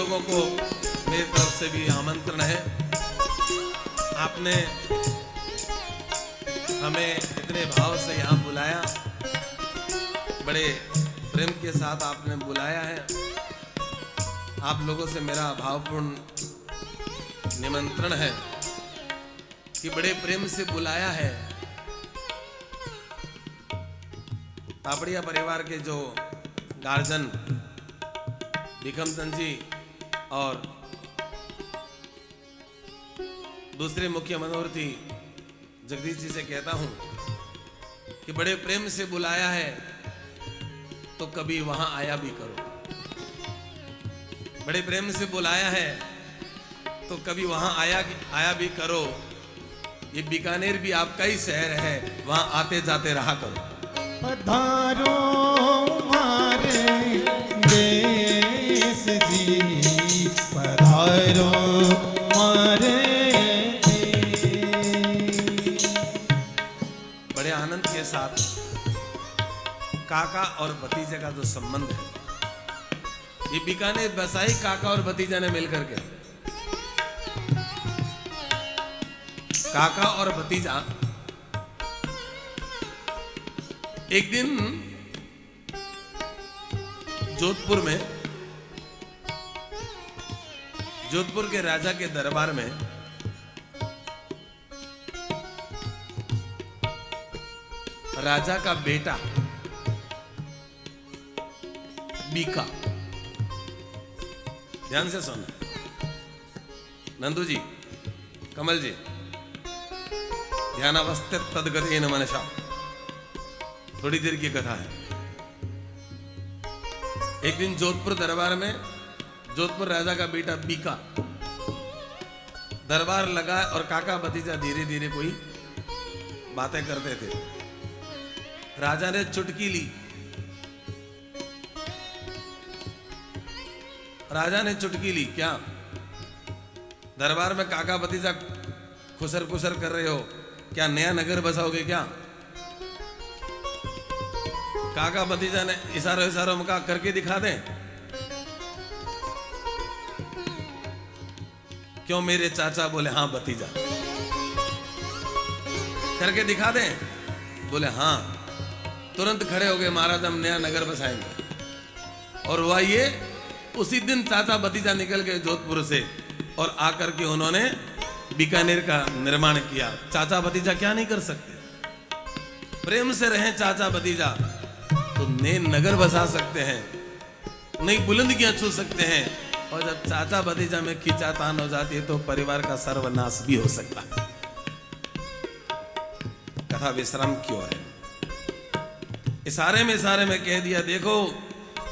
लोगों को मेरी तरफ से भी आमंत्रण है। आपने हमें इतने भाव से यहाँ बुलाया, बड़े प्रेम के साथ आपने बुलाया है। आप लोगों से मेरा भावपूर्ण निमंत्रण है कि बड़े प्रेम से बुलाया है। तापड़िया परिवार के जो गार्जियन भिखमचंद जी और दूसरे मुख्य मनोरथी जगदीश जी से कहता हूं कि बड़े प्रेम से बुलाया है तो कभी वहां आया भी करो। बड़े प्रेम से बुलाया है तो कभी वहां आया भी करो। ये बीकानेर भी आपका ही शहर है, वहां आते जाते रहा करो। पधारो हमारे देश जी, पधारो हमारे। बड़े आनंद के साथ काका और भतीजे का जो संबंध है, ये बीकानेर बसाई काका और भतीजा ने मिलकर के, काका और भतीजा एक दिन जोधपुर में, जोधपुर के राजा के दरबार में राजा का बेटा बीका, ध्यान से सुनना नंदू जी, कमल जी, ध्यानावस्थित तदगतेन मनसा, थोड़ी देर की कथा है। एक दिन जोधपुर दरबार में जोधपुर राजा का बेटा बीका दरबार लगा और काका भतीजा धीरे धीरे कोई बातें करते थे। राजा ने चुटकी ली, राजा ने चुटकी ली, क्या दरबार में काका भतीजा खुसर खुसर कर रहे हो, क्या नया नगर बसाओगे क्या? काका भतीजा ने इशारों इशारों में कहा करके दिखा दें। क्यों मेरे चाचा? बोले हाँ भतीजा। करके दिखा दें? बोले हाँ। तुरंत खड़े हो गए, महाराज हम नया नगर बसाएंगे। और हुआ ये, उसी दिन चाचा भतीजा निकल गए जोधपुर से और आकर के उन्होंने बीकानेर का निर्माण किया। चाचा भतीजा क्या नहीं कर सकते? प्रेम से रहें चाचा भतीजा तो नए नगर बसा सकते हैं, नई बुलंदियां छू सकते हैं। और जब चाचा भतीजा में खींचातान हो जाती है तो परिवार का सर्वनाश भी हो सकता है। कथा विश्राम क्यों है? इशारे में कह दिया, देखो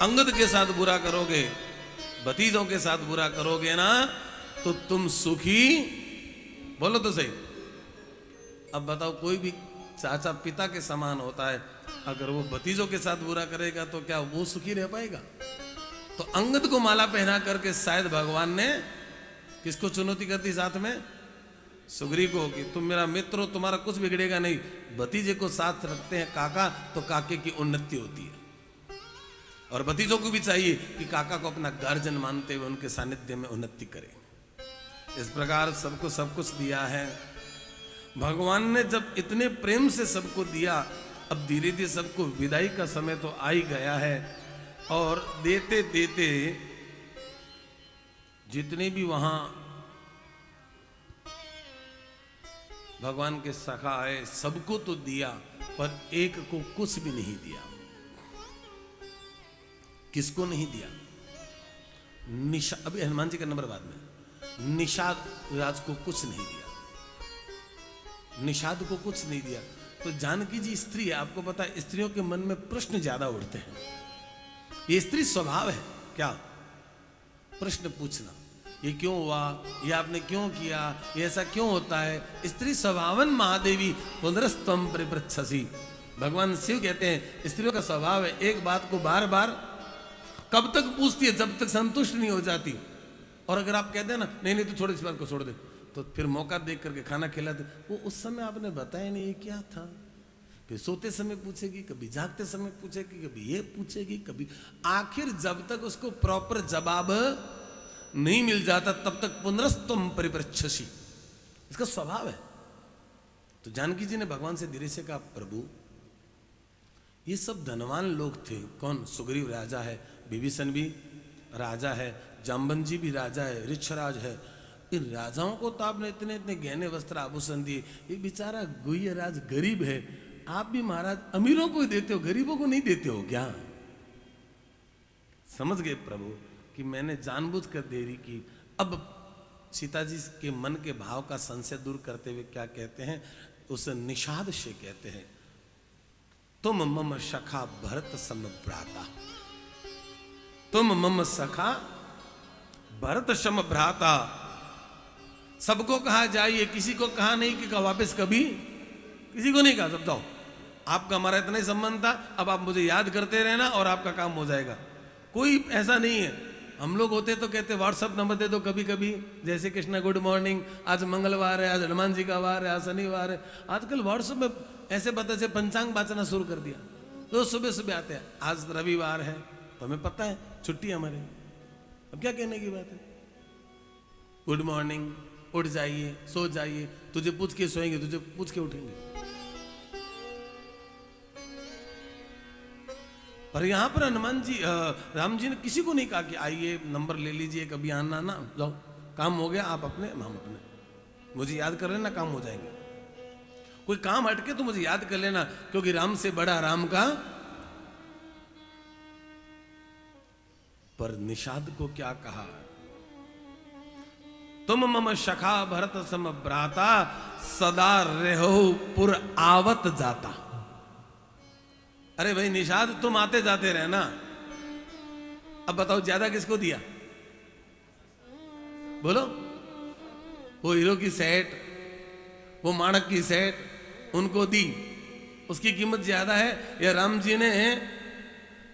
अंगद के साथ बुरा करोगे, भतीजों के साथ बुरा करोगे ना तो तुम सुखी, बोलो तो सही। अब बताओ, कोई भी चाचा पिता के समान होता है, अगर वो भतीजों के साथ बुरा करेगा तो क्या वो सुखी रह पाएगा? तो अंगद को माला पहना करके शायद भगवान ने किसको चुनौती कर दी साथ में? सुग्रीव को, कि तुम मेरा मित्र हो, तुम्हारा कुछ बिगड़ेगा नहीं। भतीजे को साथ रखते हैं काका तो काके की उन्नति होती है। और भतीजों को भी चाहिए कि काका को अपना गार्जियन मानते हुए उनके सानिध्य में उन्नति करें। इस प्रकार सबको सब कुछ दिया है भगवान ने। जब इतने प्रेम से सबको दिया, अब धीरे धीरे सबको विदाई का समय तो आ ही गया है। और देते देते जितने भी वहां भगवान के सखा आए, सबको तो दिया, पर एक को कुछ भी नहीं दिया। किसको नहीं दिया? निषाद, अभी हनुमान जी का नंबर बाद में। निषाद राज को कुछ नहीं दिया, निषाद को कुछ नहीं दिया। तो जानकी जी स्त्री है, आपको पता है स्त्रियों के मन में प्रश्न ज्यादा उठते हैं। ये स्त्री स्वभाव है क्या? प्रश्न पूछना, ये क्यों हुआ, ये आपने क्यों किया, ये ऐसा क्यों होता है। स्त्री स्वभावन महादेवी पुनरस्तम परिपृच्छसि। भगवान शिव कहते हैं स्त्रियों का स्वभाव है, एक बात को बार बार कब तक पूछती है जब तक संतुष्ट नहीं हो जाती। और अगर आप कहते हैं ना नहीं नहीं तो छोड़, इस बात को छोड़ दे, तो फिर मौका देख करके खाना खिलाते। वो उस समय आपने बताया नहीं ये क्या था, फिर सोते समय पूछेगी, कभी जागते समय पूछेगी, कभी ये पूछेगी, कभी आखिर जब तक उसको प्रॉपर जवाब नहीं मिल जाता तब तक पुनरस्तम परिपृच्छसि, इसका स्वभाव है। तो जानकी जी ने भगवान से धीरे से कहा, प्रभु ये सब धनवान लोग थे। कौन? सुग्रीव राजा है, विभीषण भी राजा है, जाम्बंजी भी राजा है, ऋक्षराज है। इन राजाओं को तो आपने इतने इतने गहने वस्त्र आभूषण दिए, ये बेचारा गुह्यराज गरीब है, आप भी महाराज अमीरों को ही देते हो, गरीबों को नहीं देते हो क्या? समझ गए प्रभु कि मैंने जानबूझ कर देरी की। अब सीता जी के मन के भाव का संशय दूर करते हुए क्या कहते हैं, उस निषाद से कहते हैं, तुम मम सखा भरत सम भ्राता, तुम मम सखा भरत सम भ्राता। सबको कहा जाइए, किसी को कहा नहीं कि वापस कभी किसी को नहीं कहा। सब जाओ, आपका हमारा इतना ही संबंध था, अब आप मुझे याद करते रहना और आपका काम हो जाएगा। कोई ऐसा नहीं है। हम लोग होते तो कहते व्हाट्सअप नंबर दे दो, कभी कभी जैसे कृष्णा गुड मॉर्निंग, आज मंगलवार है, आज हनुमान जी का वार है, आज शनिवार है। आजकल व्हाट्सअप में ऐसे पता से पंचांग बाचना शुरू कर दिया, तो सुबह सुबह आते हैं, आज रविवार है तो हमें पता है छुट्टी हमारे, अब क्या कहने की बात है। गुड मॉर्निंग, उठ जाइए, सो जाइए, तुझे पूछ के सोएंगे, तुझे पूछ के उठेंगे। पर यहां पर हनुमान जी राम जी ने किसी को नहीं कहा कि आइए नंबर ले लीजिए, कभी आना ना, जाओ काम हो गया, आप अपने हम अपने, मुझे याद कर लेना, काम हो जाएंगे। कोई काम हटके तो मुझे याद कर लेना, क्योंकि राम से बड़ा राम का। पर निषाद को क्या कहा, तुम मम सखा भरत सम भ्राता, सदा रहो पुर आवत जाता। अरे भाई निषाद, तुम आते जाते रहना, अब बताओ ज्यादा किसको दिया? बोलो, वो हीरो की सेट, वो माणक की सेट उनको दी, उसकी कीमत ज्यादा है, या राम जी ने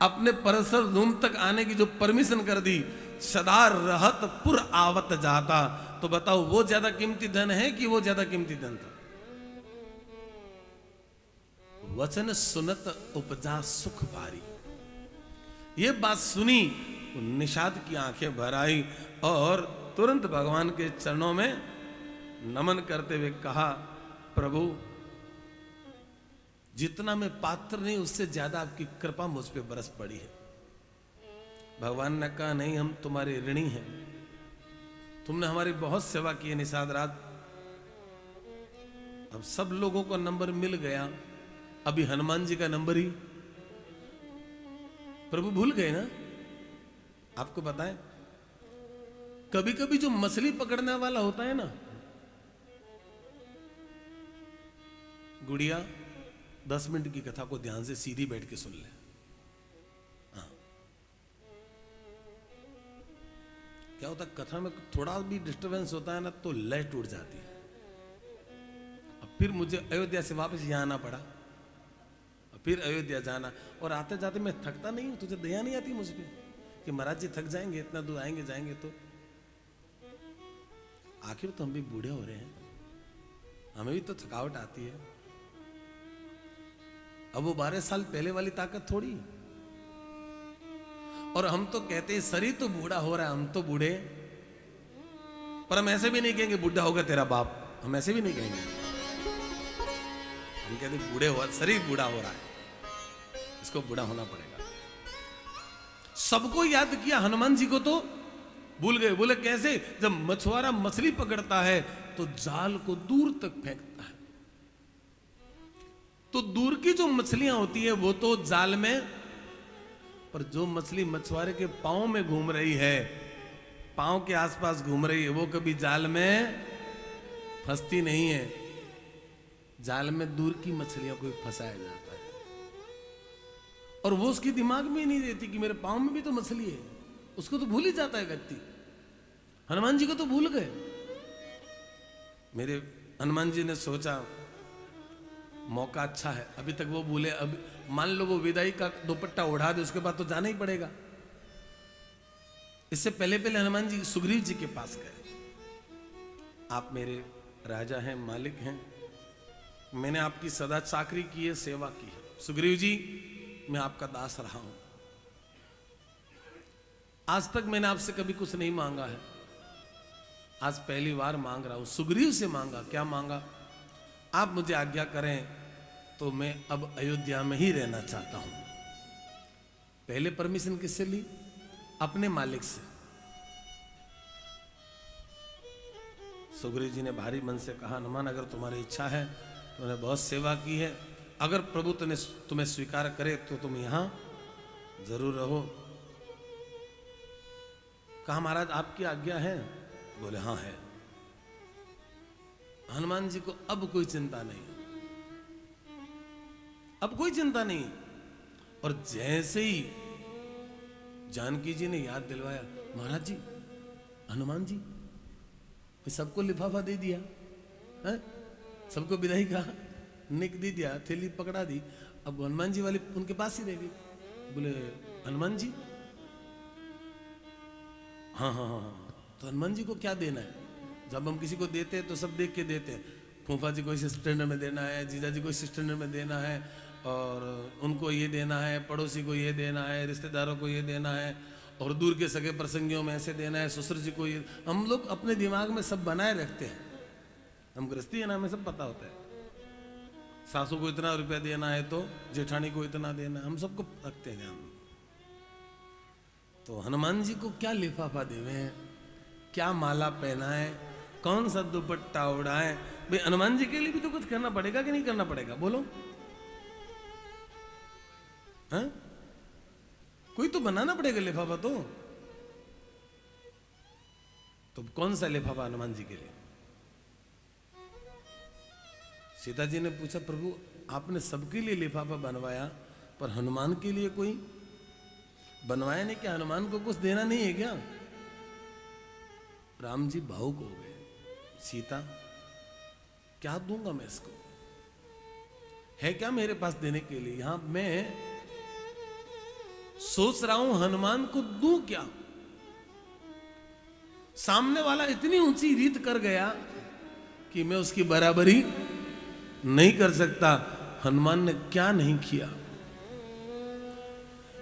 अपने परसर धूम तक आने की जो परमिशन कर दी, सदा रहत पुर आवत जाता, तो बताओ वो ज्यादा कीमती धन है कि वो ज्यादा कीमती धन था? वचन सुनत उपजा सुख भारी। ये बात सुनी, निषाद की आंखें भर आई और तुरंत भगवान के चरणों में नमन करते हुए कहा, प्रभु जितना मैं पात्र नहीं, उससे ज्यादा आपकी कृपा मुझ पे बरस पड़ी है। भगवान ने कहा, नहीं, हम तुम्हारे ऋणी हैं, तुमने हमारी बहुत सेवा की है निषाद राज। अब सब लोगों को नंबर मिल गया, अभी हनुमान जी का नंबर ही प्रभु भूल गए ना। आपको बताएं, कभी कभी जो मछली पकड़ने वाला होता है ना, गुड़िया 10 मिनट की कथा को ध्यान से सीधी बैठ के सुन ले। हाँ, क्या होता है कथा में थोड़ा भी डिस्टरबेंस होता है ना तो लय टूट जाती है। अब फिर मुझे अयोध्या से वापस यहां आना पड़ा, फिर अयोध्या जाना, और आते जाते मैं थकता नहीं हूं। तुझे दया नहीं आती मुझ पे कि महाराज जी थक जाएंगे, इतना दूर आएंगे जाएंगे तो? आखिर तो हम भी बूढ़े हो रहे हैं, हमें भी तो थकावट आती है। अब वो 12 साल पहले वाली ताकत थोड़ी। और हम तो कहते हैं शरीर तो बूढ़ा हो रहा है, हम तो बूढ़े, पर हम ऐसे भी नहीं कहेंगे बूढ़ा होगा तेरा बाप, हम ऐसे भी नहीं कहेंगे। हम कहते बूढ़े हुआ, शरीर बूढ़ा हो रहा है, इसको बूढ़ा होना पड़ेगा। सबको याद किया, हनुमान जी को तो भूल गए। बोले कैसे? जब मछुआरा मछली पकड़ता है तो जाल को दूर तक फेंकता है, तो दूर की जो मछलियां होती है वो तो जाल में, पर जो मछली मछुआरे के पांव में घूम रही है, पांव के आसपास घूम रही है, वो कभी जाल में फंसती नहीं है। जाल में दूर की मछलियों को फंसाया जाता है, और वो उसके दिमाग में ही नहीं रहती कि मेरे पांव में भी तो मछली है। उसको तो भूल ही जाता है व्यक्ति। हनुमान जी को तो भूल गए। मेरे हनुमान जी ने सोचा मौका अच्छा है, अभी तक वो भूले, अब मान लो वो विदाई का दुपट्टा उड़ा दे, उसके बाद तो जाना ही पड़ेगा। इससे पहले पहले हनुमान जी सुग्रीव जी के पास गए। आप मेरे राजा हैं, मालिक हैं, मैंने आपकी सदा चाकरी की है, सेवा की है। सुग्रीव जी, मैं आपका दास रहा हूं, आज तक मैंने आपसे कभी कुछ नहीं मांगा है, आज पहली बार मांग रहा हूं। सुग्रीव से मांगा। क्या मांगा? आप मुझे आज्ञा करें तो मैं अब अयोध्या में ही रहना चाहता हूं। पहले परमिशन किससे ली? अपने मालिक से। सुग्रीव जी ने भारी मन से कहा, हनुमान अगर तुम्हारी इच्छा है, तुमने बहुत सेवा की है, अगर प्रभु तुम्हें स्वीकार करे तो तुम यहां जरूर रहो। कहा महाराज आपकी आज्ञा है? बोले हाँ है। हनुमान जी को अब कोई चिंता नहीं, अब कोई चिंता नहीं। और जैसे ही जानकी जी ने याद दिलवाया, महाराज जी, हनुमान जी, सबको लिफाफा दे दिया है, सबको विदाई का निक दे दिया, थैली पकड़ा दी, अब हनुमान जी वाली उनके पास ही रह गई। बोले हनुमान जी, हाँ हाँ हाँ हाँ, तो हनुमान जी को क्या देना है? जब हम किसी को देते हैं तो सब देख के देते हैं। फूफा जी को इस स्टैंडर्ड में देना है, जीजा जी को इस स्टैंडर्ड में देना है, और उनको ये देना है, पड़ोसी को ये देना है, रिश्तेदारों को ये देना है, और दूर के सगे प्रसंगियों में ऐसे देना है, ससुर जी को ये। हम लोग अपने दिमाग में सब बनाए रखते हैं। हम गृहस्थी है ना, हमें सब पता होता है। सासू को इतना रुपया देना है तो जेठानी को इतना देना है, हम सबको रखते हैं ध्यान। तो हनुमान जी को क्या लिफाफा देवे, क्या माला पहनाए, कौन सा दुपट्टा उड़ाए? भाई हनुमान जी के लिए भी तो कुछ करना पड़ेगा कि नहीं करना पड़ेगा? बोलो हाँ? कोई तो बनाना पड़ेगा लिफाफा। तो कौन सा लिफाफा हनुमान जी के लिए? सीता जी ने पूछा, प्रभु आपने सबके लिए लिफाफा बनवाया, पर हनुमान के लिए कोई बनवाया नहीं क्या? हनुमान को कुछ देना नहीं है क्या? राम जी भावुक हो गए। सीता, क्या दूंगा मैं इसको? है क्या मेरे पास देने के लिए? यहां मैं सोच रहा हूं हनुमान को दूं क्या? सामने वाला इतनी ऊंची रीत कर गया कि मैं उसकी बराबरी नहीं कर सकता। हनुमान ने क्या नहीं किया?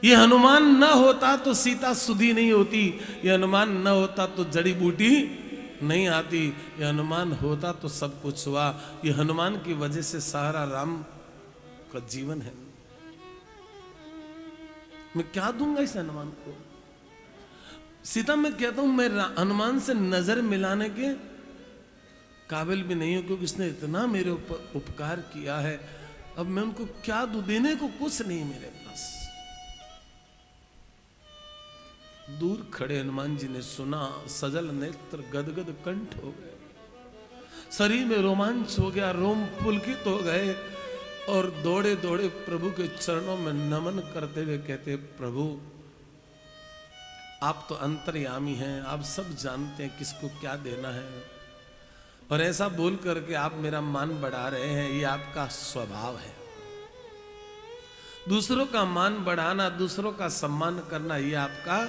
ये हनुमान न होता तो सीता सुधी नहीं होती, ये हनुमान न होता तो जड़ी बूटी नहीं आती, ये हनुमान होता तो सब कुछ हुआ। ये हनुमान की वजह से सारा राम का जीवन है। मैं क्या दूंगा इस हनुमान को? सीता, मैं कहता हूं मैं हनुमान से नजर मिलाने के काबिल भी नहीं हूं, क्योंकि उसने इतना मेरे ऊपर उपकार किया है। अब मैं उनको क्या दूं? देने को कुछ नहीं मेरे पास। दूर खड़े हनुमान जी ने सुना, सजल नेत्र गदगद कंठ हो गए, शरीर में रोमांच हो गया, रोम पुलकित हो गए, और दौड़े दौड़े प्रभु के चरणों में नमन करते हुए कहते, प्रभु आप तो अंतर्यामी हैं, आप सब जानते हैं किसको क्या देना है, और ऐसा बोल करके आप मेरा मान बढ़ा रहे हैं। ये आपका स्वभाव है। दूसरों का मान बढ़ाना, दूसरों का सम्मान करना, ये आपका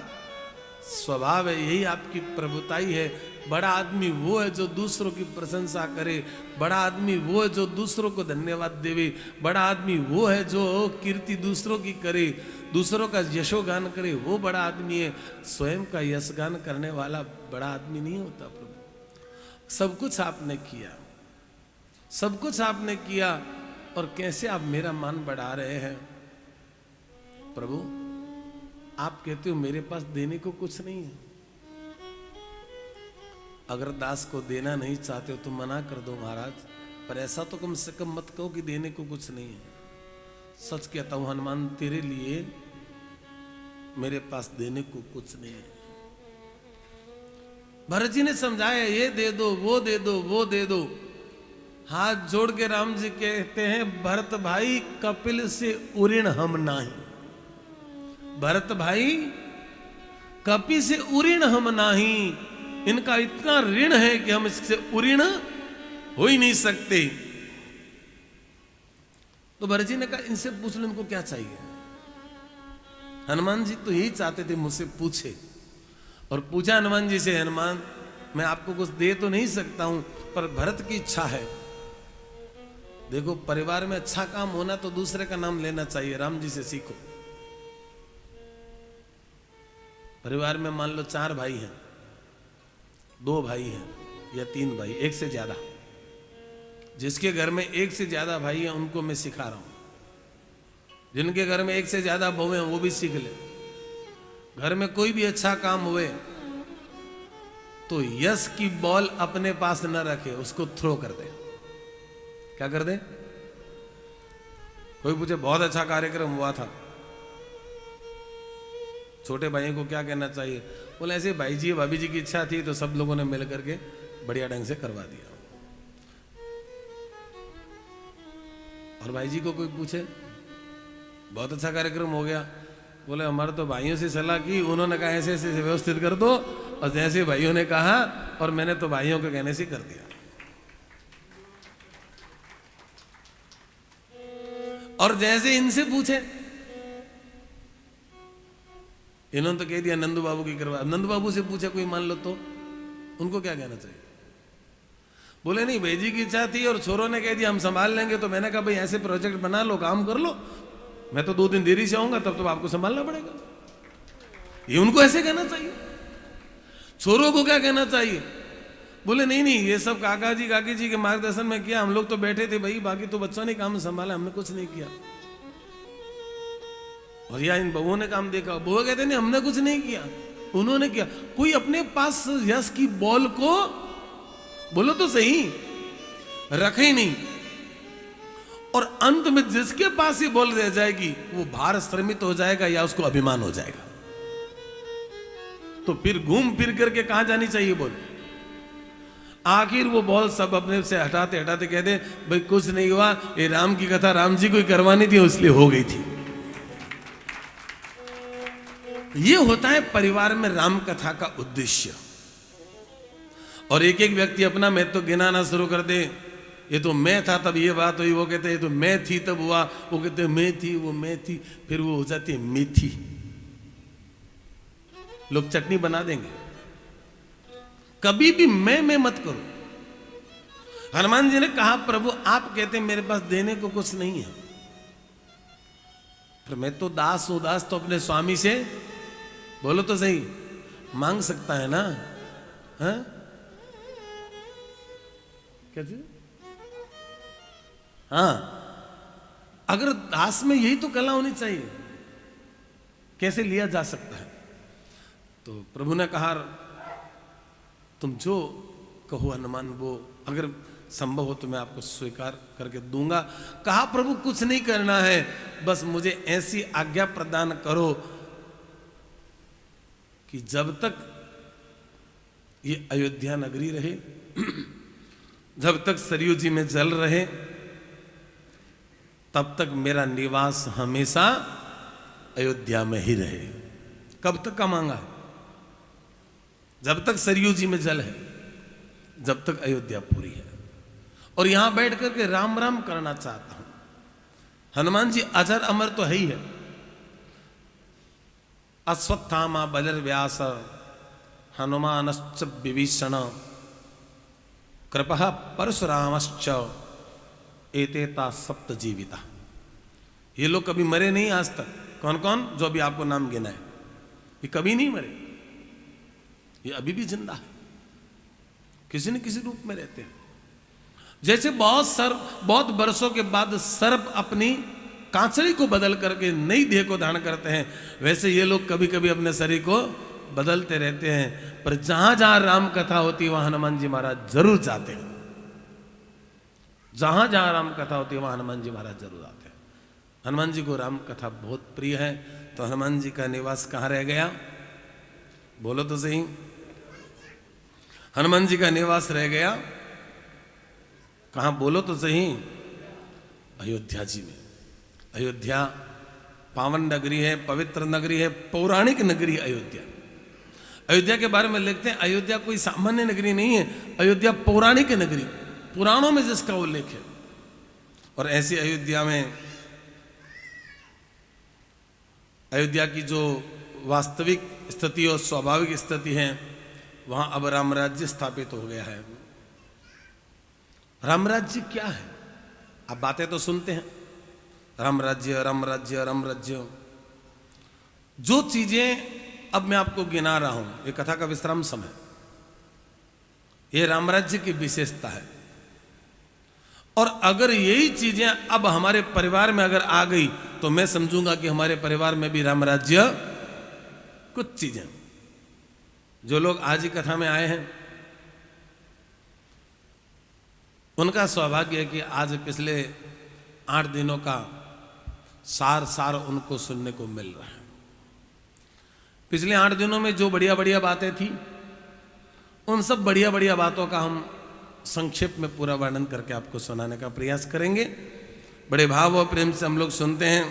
स्वभाव है, यही आपकी प्रभुताई है। बड़ा आदमी वो है जो दूसरों की प्रशंसा करे, बड़ा आदमी वो है जो दूसरों को धन्यवाद देवे, बड़ा आदमी वो है जो कीर्ति दूसरों की करे, दूसरों का यशोगान करे, वो बड़ा आदमी है। स्वयं का यशगान करने वाला बड़ा आदमी नहीं होता। प्रभु सब कुछ आपने किया, सब कुछ आपने किया, और कैसे आप मेरा मान बढ़ा रहे हैं? प्रभु आप कहते हो मेरे पास देने को कुछ नहीं है। अगर दास को देना नहीं चाहते हो तो मना कर दो महाराज, पर ऐसा तो कम से कम मत कहो कि देने को कुछ नहीं है। सच कहता हूं हनुमान, तेरे लिए मेरे पास देने को कुछ नहीं है। भरत जी ने समझाया, ये दे दो, वो दे दो, वो दे दो। हाथ जोड़ के राम जी कहते हैं, भरत भाई कपिल से उऋण हम नाही। भरत भाई कपि से उऋण हम नाही, इनका इतना ऋण है कि हम इससे उऋण हो ही नहीं सकते। तो भरत जी ने कहा, इनसे पूछ लो इनको क्या चाहिए। हनुमान जी तो यही चाहते थे मुझसे पूछे, और पूछा हनुमान जी से, हनुमान मैं आपको कुछ दे तो नहीं सकता हूं, पर भरत की इच्छा है। देखो परिवार में अच्छा काम होना तो दूसरे का नाम लेना चाहिए, राम जी से सीखो। परिवार में मान लो 4 भाई हैं, 2 भाई हैं या 3 भाई, एक से ज्यादा। जिसके घर में एक से ज्यादा भाई हैं उनको मैं सिखा रहा हूं। जिनके घर में एक से ज्यादा बहू हैं वो भी सीख ले। घर में कोई भी अच्छा काम हुए तो यश की बॉल अपने पास न रखे, उसको थ्रो कर दे। क्या कर दे? कोई पूछे बहुत अच्छा कार्यक्रम हुआ था, छोटे भाइयों को क्या कहना चाहिए? बोले ऐसे भाई जी भाभी जी की इच्छा थी तो सब लोगों ने मिल करके बढ़िया ढंग से करवा दिया। और भाई जी को कोई पूछे बहुत अच्छा कार्यक्रम हो गया, बोले हमारे तो भाइयों से सलाह की, उन्होंने कहा ऐसे ऐसे व्यवस्थित कर दो, और जैसे भाइयों ने कहा और मैंने तो भाइयों के कहने से कर दिया। और जैसे इनसे पूछे, इन्होंने तो कह दिया नंदू बाबू की करवा। नंदू बाबू से पूछे कोई मान लो तो उनको क्या कहना चाहिए? बोले नहीं भाई जी की इच्छा थी और छोरों ने कह दिया हम संभाल लेंगे, तो मैंने कहा भाई ऐसे प्रोजेक्ट बना लो, काम कर लो, मैं तो 2 दिन देरी से आऊंगा, तब तो आपको संभालना पड़ेगा। ये उनको ऐसे कहना चाहिए। छोरों को क्या कहना चाहिए? बोले नहीं नहीं ये सब काका जी काकी जी के मार्गदर्शन में किया, हम लोग तो बैठे थे भाई, बाकी तो बच्चों ने काम संभाला, हमने कुछ नहीं किया। और या इन बहुओं ने काम देखा, बहु कहते नहीं हमने कुछ नहीं किया, उन्होंने किया। कोई अपने पास यश की बॉल को बोलो तो सही रखे ही नहीं, और अंत में जिसके पास ये बॉल रह जाएगी वो भार श्रमित हो जाएगा या उसको अभिमान हो जाएगा। तो फिर घूम फिर करके कहां जानी चाहिए बॉल? आखिर वो बॉल सब अपने से हटाते हटाते कहते भाई कुछ नहीं हुआ, ये राम की कथा राम जी को ही करवानी थी इसलिए हो गई थी। ये होता है परिवार में राम कथा का उद्देश्य। और एक एक व्यक्ति अपना मैं तो गिनाना शुरू कर दे, ये तो मैं था तब ये बात हुई, वो कहते ये तो मैं थी तब हुआ, वो कहते मैं थी वो मैं थी, फिर वो हो जाती है मेथी। लोग चटनी बना देंगे। कभी भी मैं मत करो। हनुमान जी ने कहा प्रभु आप कहते हैं मेरे पास देने को कुछ नहीं है, पर मैं तो दास हूं, दास तो अपने स्वामी से बोलो तो सही मांग सकता है ना? हाँ क्या चीज? हाँ, अगर दास में यही तो कला होनी चाहिए, कैसे लिया जा सकता है? तो प्रभु ने कहा तुम जो कहो हनुमान वो अगर संभव हो तो मैं आपको स्वीकार करके दूंगा। कहा प्रभु कुछ नहीं करना है, बस मुझे ऐसी आज्ञा प्रदान करो कि जब तक ये अयोध्या नगरी रहे, जब तक सरयू जी में जल रहे, तब तक मेरा निवास हमेशा अयोध्या में ही रहे। कब तक का मांगा है? जब तक सरयू जी में जल है, जब तक अयोध्या पूरी है। और यहां बैठ करके राम राम करना चाहता हूं। हनुमान जी अजर अमर तो है ही है। अश्वत्थामा बलर व्यास हनुमानश्च विभीषण कृपः परशुरामश्च एतेता सप्त जीविता। ये लोग कभी मरे नहीं आज तक। कौन कौन? जो अभी आपको नाम गिना है, ये कभी नहीं मरे, ये अभी भी जिंदा है, किसी न किसी रूप में रहते हैं। जैसे बहुत वर्षों के बाद सर्प अपनी कांचड़ी को बदल करके नई देह को धारण करते हैं, वैसे ये लोग कभी कभी अपने शरीर को बदलते रहते हैं। पर जहां जहां राम कथा होती है वहां हनुमान जी महाराज जरूर जाते हैं। जहां जहां राम कथा होती है वहां हनुमान जी महाराज जरूर आते हैं। हनुमान जी को राम कथा बहुत प्रिय है। तो हनुमान जी का निवास कहां रह गया? बोलो तो सही। हनुमान जी का निवास रह गया कहां? बोलो तो सही। अयोध्या जी में। अयोध्या पावन नगरी है, पवित्र नगरी है, पौराणिक नगरी अयोध्या। अयोध्या के बारे में लिखते हैं अयोध्या कोई सामान्य नगरी नहीं है, अयोध्या पौराणिक नगरी, पुराणों में जिसका उल्लेख है। और ऐसी अयोध्या में, अयोध्या की जो वास्तविक स्थिति और स्वाभाविक स्थिति है, वहां अब राम राज्य स्थापित हो गया है। राम राज्य क्या है? आप बातें तो सुनते हैं, राम राज्य राम राज्य राम राज्य। जो चीजें अब मैं आपको गिना रहा हूं, ये कथा का विश्राम समय, ये रामराज्य की विशेषता है। और अगर यही चीजें अब हमारे परिवार में अगर आ गई तो मैं समझूंगा कि हमारे परिवार में भी रामराज्य, कुछ चीजें जो लोग आज ही कथा में आए हैं उनका सौभाग्य है कि आज पिछले 8 दिनों का सार उनको सुनने को मिल रहा है। पिछले 8 दिनों में जो बढ़िया बढ़िया बातें थी उन सब बढ़िया बढ़िया बातों का हम संक्षेप में पूरा वर्णन करके आपको सुनाने का प्रयास करेंगे। बड़े भाव और प्रेम से हम लोग सुनते हैं।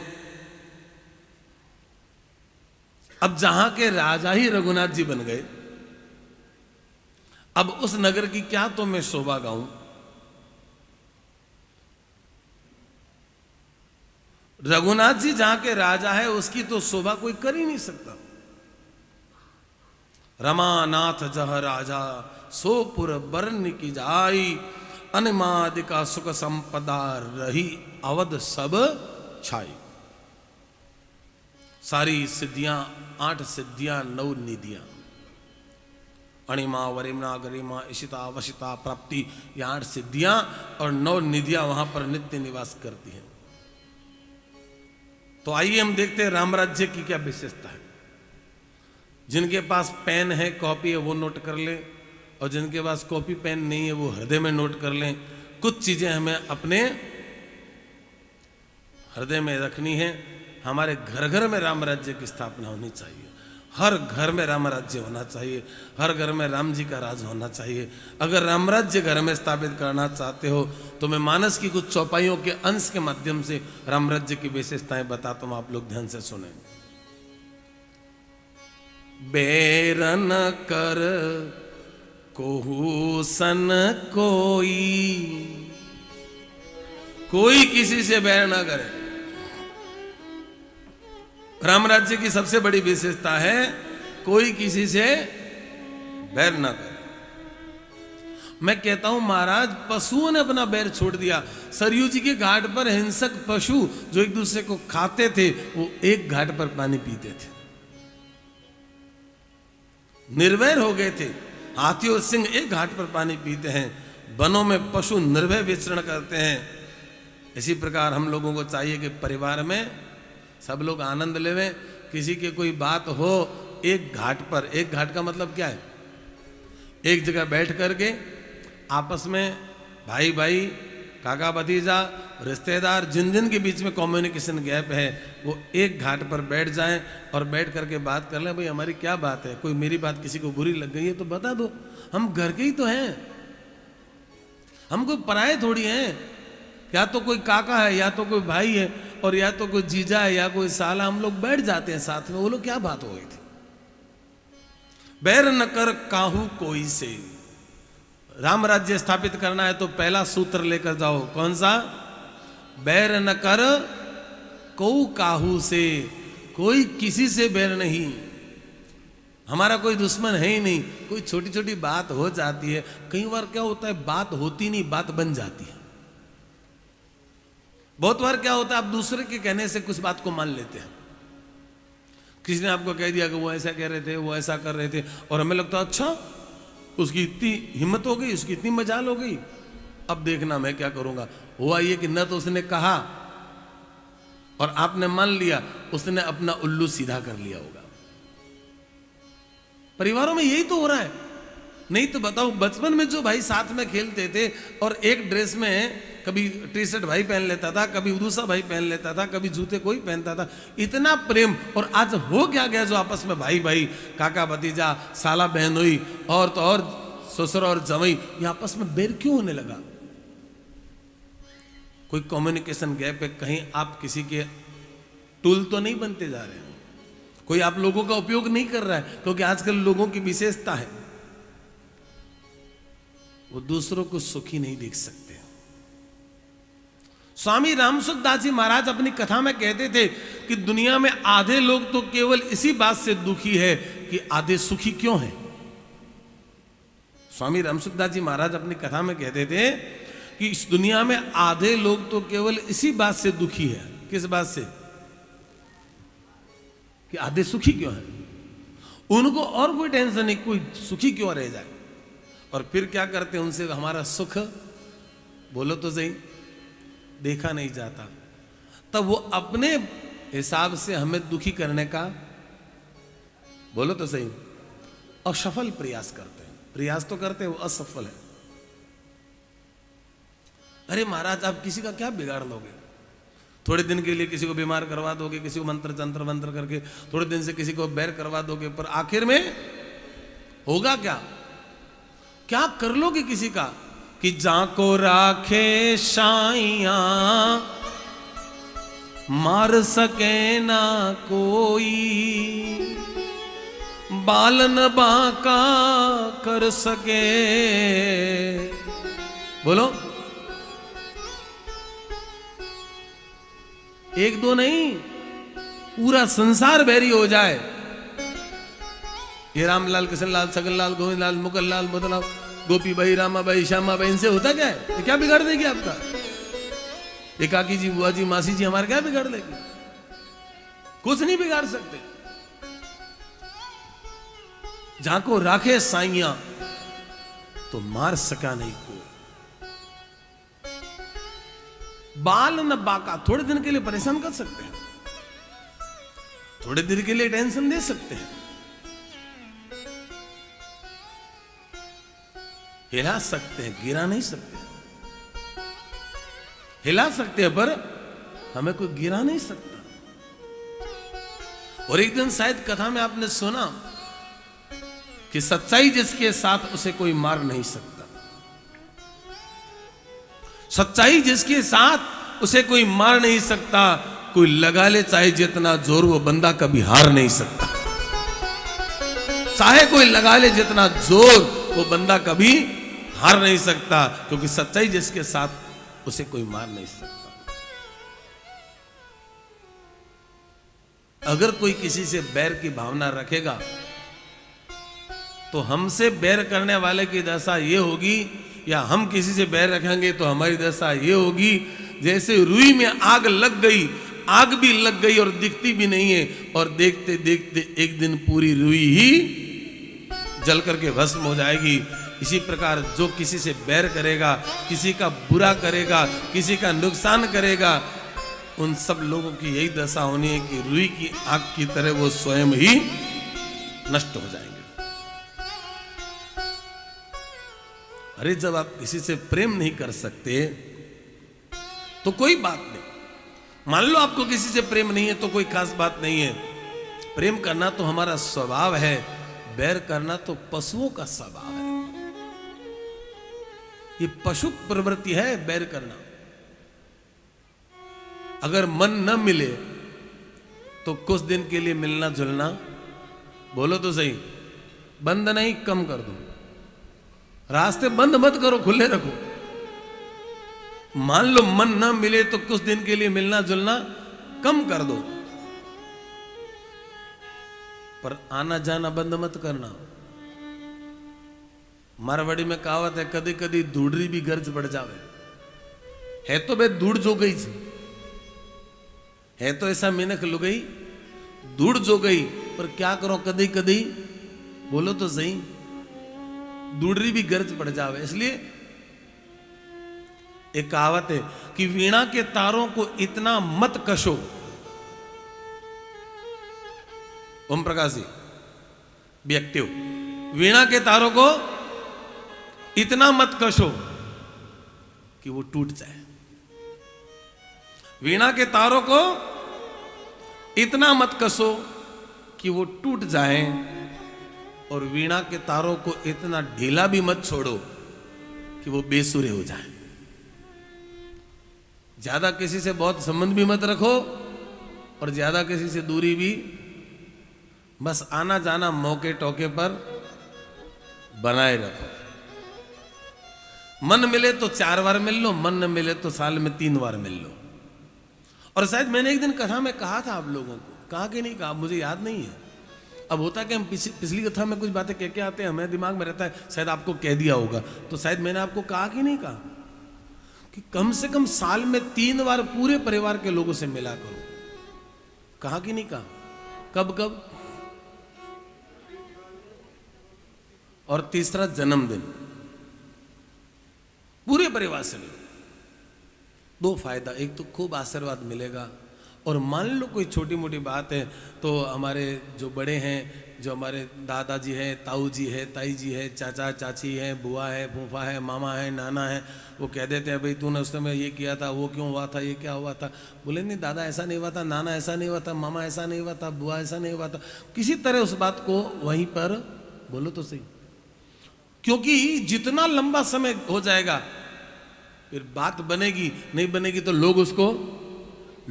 अब जहां के राजा ही रघुनाथ जी बन गए, अब उस नगर की क्या तो मैं शोभा गाऊं। रघुनाथ जी जहां के राजा है उसकी तो शोभा कोई कर ही नहीं सकता। रमानाथ जह राजा सोपुर बरन की जाई, अनिमादि का सुख संपदा रही अवध सब छाई। सारी सिद्धियां, 8 सिद्धियां, 9 निधियां, अणिमा वरिमा गरिमा इशिता वशिता प्राप्ति, ये 8 सिद्धियां और 9 निधियां वहां पर नित्य निवास करती हैं। तो आइए हम देखते हैं रामराज्य की क्या विशेषता है। जिनके पास पेन है, कॉपी है, वो नोट कर ले, और जिनके पास कॉपी पेन नहीं है वो हृदय में नोट कर लें। कुछ चीजें हमें अपने हृदय में रखनी है। हमारे घर घर में रामराज्य की स्थापना होनी चाहिए। हर घर में रामराज्य होना चाहिए। हर घर में राम जी का राज होना चाहिए। अगर रामराज्य घर में स्थापित करना चाहते हो तो मैं मानस की कुछ चौपाइयों के अंश के माध्यम से रामराज्य की विशेषताएं बताता हूं, आप लोग ध्यान से सुने। बैरन कर कोहू सन कोई किसी से बैर ना करे। रामराज्य की सबसे बड़ी विशेषता है कोई किसी से बैर ना करे। मैं कहता हूं महाराज, पशुओं ने अपना बैर छोड़ दिया। सरयू जी के घाट पर हिंसक पशु जो एक दूसरे को खाते थे वो एक घाट पर पानी पीते थे, निर्वैर हो गए थे। हाथी और सिंह एक घाट पर पानी पीते हैं। वनों में पशु निर्भय विचरण करते हैं। इसी प्रकार हम लोगों को चाहिए कि परिवार में सब लोग आनंद लेवें। किसी की कोई बात हो एक घाट पर, एक घाट का मतलब क्या है, एक जगह बैठ करके आपस में भाई भाई, काका भतीजा, रिश्तेदार, जिन जिन के बीच में कम्युनिकेशन गैप है वो एक घाट पर बैठ जाएं और बैठ करके बात कर लें। भाई हमारी क्या बात है, कोई मेरी बात किसी को बुरी लग गई है तो बता दो, हम घर के ही तो हैं, हम कोई पराये थोड़ी हैं। या तो कोई काका है, या तो कोई भाई है, और या तो कोई जीजा है, या कोई साला, हम लोग बैठ जाते हैं साथ में। वो लोग क्या बात हो गई थी। बैर न कर काहू कोई से। राम राज्य स्थापित करना है तो पहला सूत्र लेकर जाओ, कौन सा? बैर न कर कोऊ काहू से। कोई किसी से बैर नहीं, हमारा कोई दुश्मन है ही नहीं। कोई छोटी छोटी बात हो जाती है, कई बार क्या होता है बात होती नहीं, बात बन जाती है। बहुत बार क्या होता है आप दूसरे के कहने से कुछ बात को मान लेते हैं। किसी ने आपको कह दिया कि वो ऐसा कह रहे थे, वो ऐसा कर रहे थे, और हमें लगता है अच्छा उसकी इतनी हिम्मत हो गई, उसकी इतनी मजाल हो गई, अब देखना मैं क्या करूंगा। हुआ ये कि न तो उसने कहा और आपने मान लिया, उसने अपना उल्लू सीधा कर लिया होगा। परिवारों में यही तो हो रहा है। नहीं तो बताओ, बचपन में जो भाई साथ में खेलते थे और एक ड्रेस में कभी टी शर्ट भाई पहन लेता था, कभी दूसरा भाई पहन लेता था, कभी जूते कोई पहनता था, इतना प्रेम, और आज हो क्या गया जो आपस में भाई भाई, काका भतीजा, साला बहन हुई, और तो और ससुर और जवाई, ये आपस में बैर क्यों होने लगा? कोई कम्युनिकेशन गैप है। कहीं आप किसी के टूल तो नहीं बनते जा रहे हैं, कोई आप लोगों का उपयोग नहीं कर रहा है, क्योंकि आजकल लोगों की विशेषता है वो दूसरों को सुखी नहीं देख सकते। स्वामी रामसुखदास जी महाराज अपनी कथा में कहते थे कि दुनिया में आधे लोग तो केवल इसी बात से दुखी है कि आधे सुखी क्यों हैं। स्वामी रामसुखदास जी महाराज अपनी कथा में कहते थे कि इस दुनिया में आधे लोग तो केवल इसी बात से दुखी है। किस बात से? कि आधे सुखी क्यों है। उनको और कोई टेंशन नहीं, कोई सुखी क्यों रह जाए। और फिर क्या करते हैं, उनसे हमारा सुख, बोलो तो सही, देखा नहीं जाता। तब वो अपने हिसाब से हमें दुखी करने का, बोलो तो सही, असफल प्रयास करते हैं। प्रयास तो करते हैं, वो असफल है। अरे महाराज, आप किसी का क्या बिगाड़ लोगे? थोड़े दिन के लिए किसी को बीमार करवा दोगे, किसी को मंत्र तंत्र मंत्र करके थोड़े दिन से किसी को बैर करवा दोगे, पर आखिर में होगा क्या? क्या कर लोगे किसी का? कि जाको राखे साइया मार सके ना कोई, बालन बाका कर सके। बोलो, एक दो नहीं, पूरा संसार बैरी हो जाए। ये रामलाल, कृष्णलाल, छगनलाल, गोविंदलाल, मुकुंदलाल, मदनलाल, गोपी भाई, रामा भाई, श्यामा भाई, इनसे होता क्या है? ये क्या बिगाड़ देगी आपका? ये काकी जी, बुआ जी, मासी जी हमारा क्या बिगाड़ देगी? कुछ नहीं बिगाड़ सकते। जाको राखे साइया तो मार सका नहीं कोई, बाल न बाका, थोड़े दिन के लिए परेशान कर सकते हैं, थोड़े दिन के लिए टेंशन दे सकते हैं, हिला सकते हैं, गिरा नहीं सकते। हिला सकते हैं पर हमें कोई गिरा नहीं सकता। और एक दिन शायद कथा में आपने सुना कि सच्चाई जिसके साथ उसे कोई मार नहीं सकता। सच्चाई जिसके साथ उसे कोई मार नहीं सकता, कोई लगा ले चाहे जितना जोर, वो बंदा कभी हार नहीं सकता। चाहे कोई लगा ले जितना जोर, वो बंदा कभी हार नहीं सकता, क्योंकि सच्चाई जिसके साथ उसे कोई मार नहीं सकता। अगर कोई किसी से बैर की भावना रखेगा तो हमसे बैर करने वाले की दशा ये होगी, या हम किसी से बैर रखेंगे तो हमारी दशा ये होगी, जैसे रुई में आग लग गई, आग भी लग गई और दिखती भी नहीं है, और देखते देखते एक दिन पूरी रुई ही जल करके भस्म हो जाएगी। इसी प्रकार जो किसी से बैर करेगा, किसी का बुरा करेगा, किसी का नुकसान करेगा, उन सब लोगों की यही दशा होनी है कि रुई की आग की तरह वो स्वयं ही नष्ट हो जाएंगे। अरे जब आप किसी से प्रेम नहीं कर सकते तो कोई बात नहीं, मान लो आपको किसी से प्रेम नहीं है तो कोई खास बात नहीं है। प्रेम करना तो हमारा स्वभाव है, बैर करना तो पशुओं का स्वभाव है। ये पशु प्रवृत्ति है बैर करना। अगर मन न मिले तो कुछ दिन के लिए मिलना जुलना, बोलो तो सही, बंद नहीं, कम कर दो। रास्ते बंद मत करो, खुले रखो। मान लो मन न मिले तो कुछ दिन के लिए मिलना जुलना कम कर दो, पर आना जाना बंद मत करना। मारवाड़ी में कहावत है, कदी कदी दूढ़ी भी गर्ज बढ़ जावे। है तो बे दूढ़ जो गई थी, है तो ऐसा मिनख लुग गई, दूढ़ जो गई, पर क्या करो कदी कदी, बोलो तो सही, दूढ़ी भी गर्ज पड़ जावे। इसलिए एक कहावत है कि वीणा के तारों को इतना मत कशो। ओम प्रकाश जी भी एक्टिव, वीणा के तारों को इतना मत कशो कि वो टूट जाए। वीणा के तारों को इतना मत कसो कि वो टूट जाए, और वीणा के तारों को इतना ढीला भी मत छोड़ो कि वो बेसुरे हो जाए। ज्यादा किसी से बहुत संबंध भी मत रखो और ज्यादा किसी से दूरी भी, बस आना जाना मौके टोके पर बनाए रखो। मन मिले तो 4 बार मिल लो, मन न मिले तो साल में 3 बार मिल लो। और शायद मैंने एक दिन कथा में कहा था आप लोगों को, कहा कि नहीं कहा मुझे याद नहीं है। अब होता कि हम पिछली कथा में कुछ बातें कह के आते हैं, हमें दिमाग में रहता है शायद आपको कह दिया होगा, तो शायद मैंने आपको कहा कि नहीं कहा कि कम से कम साल में 3 बार पूरे परिवार के लोगों से मिला करो। कहा कि नहीं कहा? कब कब? और तीसरा जन्मदिन, पूरे परिवार से मिलो। दो फायदा, एक तो खूब आशीर्वाद मिलेगा, और मान लो कोई छोटी मोटी बात है तो हमारे जो बड़े हैं, जो हमारे दादाजी हैं, ताऊ जी है, ताई जी है, चाचा चाची है, बुआ है, फूफा है, मामा है, नाना है, वो कह देते हैं भाई तूने उस समय ये किया था, वो क्यों हुआ था, ये क्या हुआ था। बोले नहीं दादा ऐसा नहीं हुआ था, नाना ऐसा नहीं हुआ था, मामा ऐसा नहीं हुआ था, बुआ ऐसा नहीं हुआ था। किसी तरह उस बात को वहीं पर बोलो तो सही, क्योंकि जितना लंबा समय हो जाएगा फिर बात बनेगी, नहीं बनेगी तो लोग उसको,